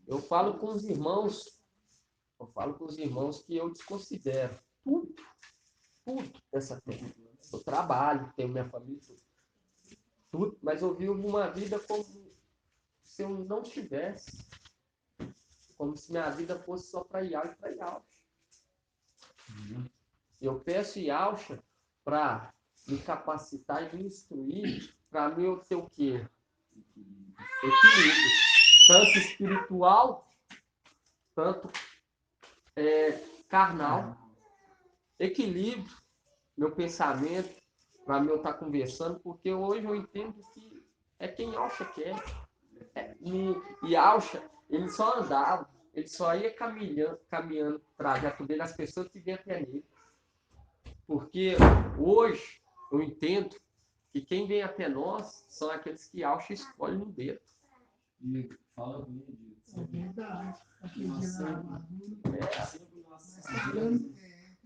Eu falo com os irmãos, que eu desconsidero tudo dessa terra. Eu trabalho, tenho minha família, tudo, mas eu vivo uma vida como se eu não tivesse, como se minha vida fosse só para Yalcha e para Yalcha. Eu peço Yalcha para me capacitar e me instruir, para mim eu ter o quê? Equilíbrio, tanto espiritual, tanto carnal, equilíbrio, meu pensamento, para mim eu estar conversando, porque hoje eu entendo que é quem Yalcha quer. E Yalcha, ele só andava, ele só ia caminhando o trajeto dele, as pessoas que vinham até nele. Porque hoje eu entendo que quem vem até nós são aqueles que Yalcha escolhe no dedo. E fala comigo disso. É verdade. Aquele Nós dia lá, sempre- maduro, sempre nós mas falando,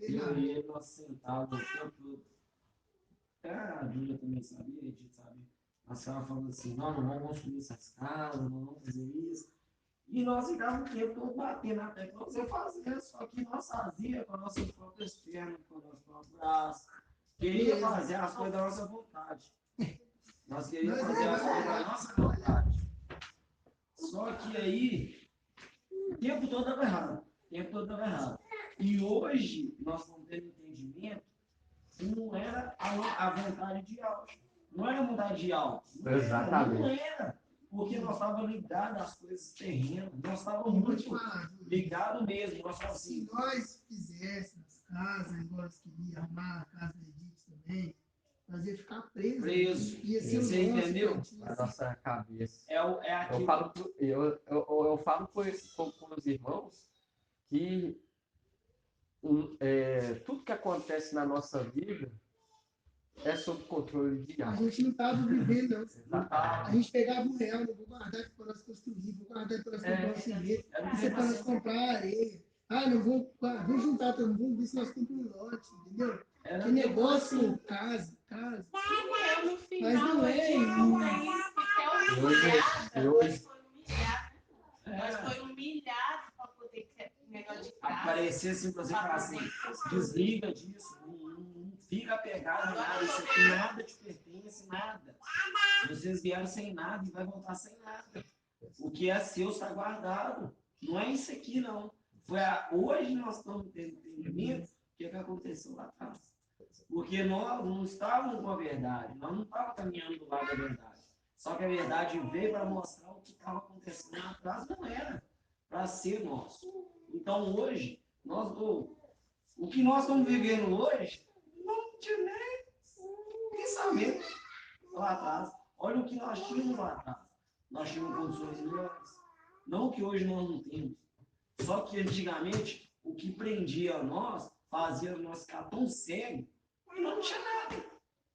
eu verdade. e ele, nós sentados o tempo todo. Até a Júlia também sabia, a gente sabia. Nós ficávamos falando assim, não vamos construir essas casas, não vamos fazer isso. E nós ficávamos o tempo todo batendo até que você fazia, só que nós fazia com as nossas próprias pernas, com os nossos próprios braços. Queria fazer as coisas da nossa vontade. Nós queríamos fazer as coisas da nossa vontade. Só que aí, o tempo todo dava errado. O tempo todo dava errado. E hoje, nós estamos tendo entendimento que não era a vontade de alto. Não era a vontade de alto. Exatamente. Não era. Porque nós estávamos ligados às coisas terrenas. Nós estávamos Eu vou te muito falar, ligados mesmo. Nós estávamos se assim. nós fizéssemos as casas, igual nós queríamos, armar a casa da Edith também, nós ia ficar preso. Preso. Ia ser Você um nosso entendeu? cantinho, Na assim. nossa cabeça. É Eu aquilo. falo, eu falo com os irmãos que tudo que acontece na nossa vida é sob controle de A Yahweh. gente não estava vivendo, não. Exatamente. A gente pegava um real, não vou guardar aqui para nós construir, vou guardar para nós comprar um cimento, isso é para nós comprar areia. Ah, não vou, vou juntar todo mundo, ver se nós compramos um lote, entendeu? Que negócio, casa. Eu, no final, Mas não é eu tive isso. até E humilhada. hoje, Nós foi humilhado para poder ter negócio de casa. Aparecer assim pra você falar assim, desliga disso, não fica apegado a nada, isso aqui nada te pertence, nada. Vocês vieram sem nada e vai voltar sem nada. O que é seu está guardado. Não é isso aqui, não. Hoje nós estamos tendo entendimento o que aconteceu lá atrás. Porque nós não estávamos com a verdade, nós não estávamos caminhando do lado da verdade. Só que a verdade veio para mostrar o que estava acontecendo lá atrás, não era para ser nosso. Então hoje, o que nós estamos vivendo hoje, não tinha nem pensamento lá atrás. Olha o que nós tínhamos lá atrás. Nós tínhamos condições melhores. Não que hoje nós não temos. Só que antigamente, o que prendia a nós, fazia nós ficar tão cegos, e não tinha nada.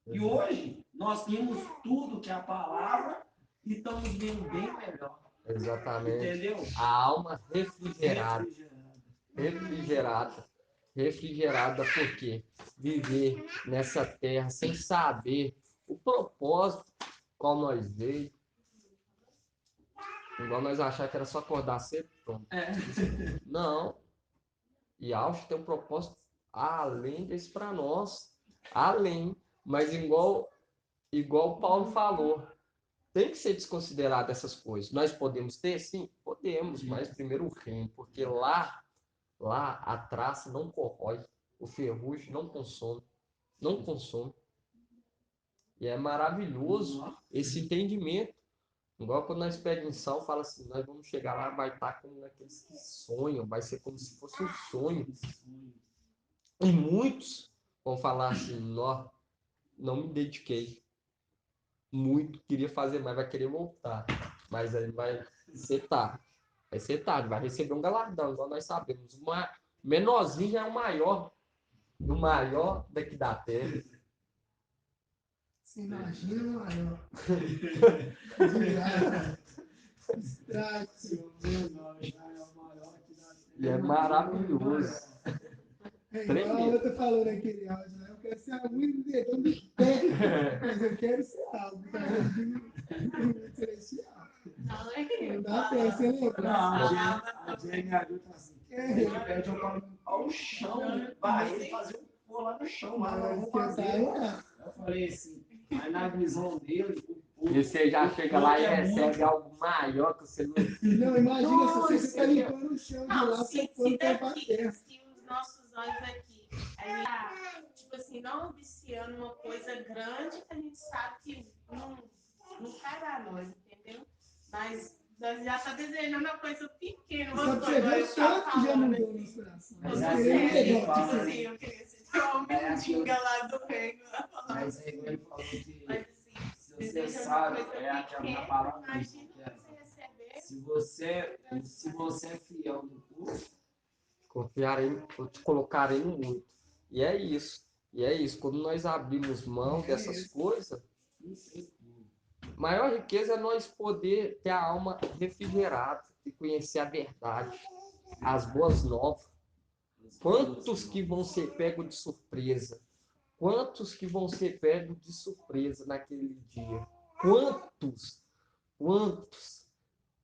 E hoje, nós temos tudo que é a palavra e estamos vendo bem melhor. exatamente. Entendeu? A alma refrigerada. Refrigerada porque viver nessa terra sem saber o propósito qual nós veio, igual nós achar que era só acordar cedo, pronto. Não. E Auschwitz tem um propósito além desse para nós, além, mas igual Paulo falou, tem que ser desconsiderado essas coisas. Nós podemos ter, sim, podemos, mas primeiro o reino, porque lá a traça não corrói, o ferrugem não consome. E é maravilhoso esse entendimento, Igual quando nós pegamos em Sal, fala assim, nós vamos chegar lá, vai estar como aqueles que sonham, vai ser como se fosse um sonho. E muitos vão falar assim, não me dediquei muito, queria fazer mais, vai querer voltar. Mas aí vai ser tarde. Vai ser tarde, vai receber um galardão, igual nós sabemos. Menorzinho já é o maior, do maior daqui da terra. Você imagina o maior. E é maravilhoso. É igual a outra falou naquele áudio, né? Eu quero ser a unha do dedão do pé, mas eu quero ser algo, tá? Celestial. Não é que Não dá pé, você lembra? Não, a Jenny me ajuda assim. Ele pede eu para ao chão, vai ele fazer um pô lá no chão, lá eu vou fazer. Eu falei assim, aí na visão dele, E você já chega lá e recebe algo maior que você não. Não, imagina se você está limpando o chão de não, lá, se você para daqui, terra. se os nossos olhos aqui, a gente tá, tipo assim, não observando uma coisa grande que a gente sabe que não cabe a nós, entendeu? Mas nós já tá desejando uma coisa pequena, Só uma pra você ver coisa o tanto que já mudou no coração. Mas Nós assim, queremos ele legal, fala tipo assim, assim. eu queria ser uma mendiga lá do reino. mas aí ele falou que Mas assim, se você deseja uma sabe, coisa é a pequena, palavra imagina que é. você receber. Se você é fiel no curso, Te colocarei no muito. E é isso. E é isso. Quando nós abrimos mão dessas coisas, maior riqueza é nós poder ter a alma refrigerada e conhecer a verdade, as boas novas. Quantos que vão ser pegos de surpresa? Quantos que vão ser pegos de surpresa naquele dia? Quantos? Quantos?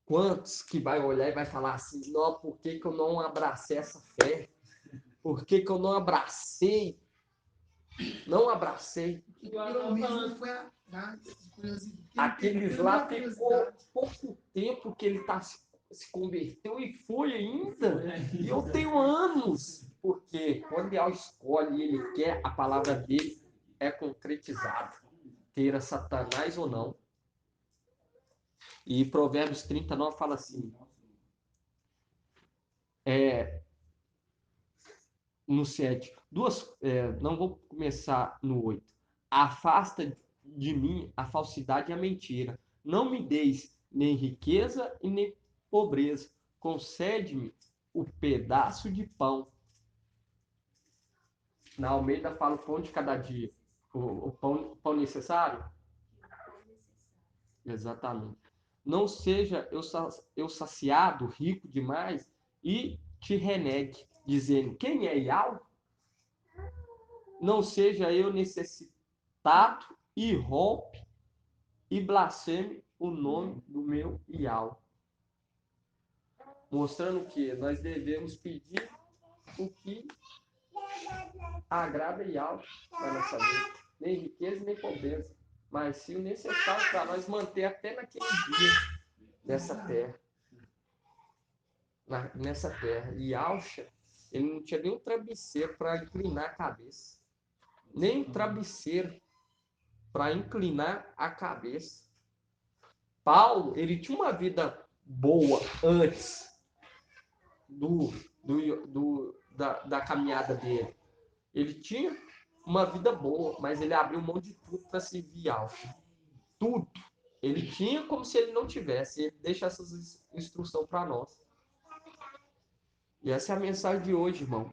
Quantos que vai olhar e vai falar assim, não, por que que eu não abracei essa fé? Por que que eu não abracei? Não abracei. Eu mesmo fui atrás de curiosidade. Aqueles lá ficou pouco tempo que ele se converteu e foi ainda. E eu tenho anos. Porque quando Deus escolhe e ele quer, a palavra dele é concretizada. Queira Satanás ou não. E Provérbios 39 fala assim, no 7, não vou começar no 8. Afasta de mim a falsidade e a mentira. Não me deis nem riqueza e nem pobreza. Concede-me o pedaço de pão. Na Almeida fala o pão de cada dia. O pão necessário? Exatamente. Não seja eu saciado, rico demais, e te renegue, dizendo, quem é Yahweh? Não seja eu necessitado e rompe e blasfeme o nome do meu Yahweh. Mostrando que nós devemos pedir o que agrada Yahweh para nossa vida. Nem riqueza, nem pobreza. Mas sim o necessário para nós manter até naquele dia nessa terra. Nessa terra. E Alcha, ele não tinha nem um travesseiro para inclinar a cabeça. Nem um travesseiro para inclinar a cabeça. Paulo, ele tinha uma vida boa antes da caminhada dele. Ele tinha uma vida boa, mas ele abriu mão de tudo para servir Alcha. Tudo. Ele tinha como se ele não tivesse. Ele deixa essas instruções para nós. E essa é a mensagem de hoje, irmão.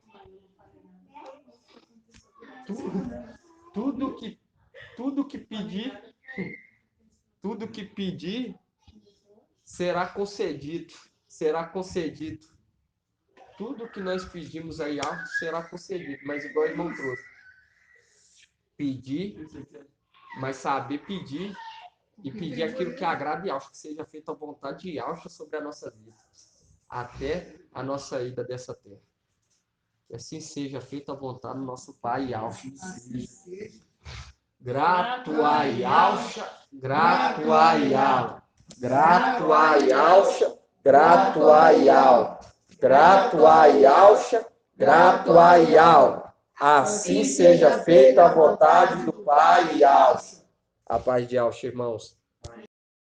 Tudo que pedir será concedido. Será concedido. Tudo que nós pedimos aí alto será concedido. Mas igual o irmão trouxe. Pedir, mas saber pedir e pedir aquilo que agrada e Alcha, que seja feita a vontade de Alcha sobre a nossa vida. Até a nossa ida dessa terra. Que assim seja feita a vontade do nosso Pai Alcha. Grato a Alcha, grato a Yahweh. Grato a Alcha, grato a Yahweh. Grato a Alcha, grato a Yahweh. Assim seja feita a vontade do Pai Alcha. A paz de Alcha, irmãos.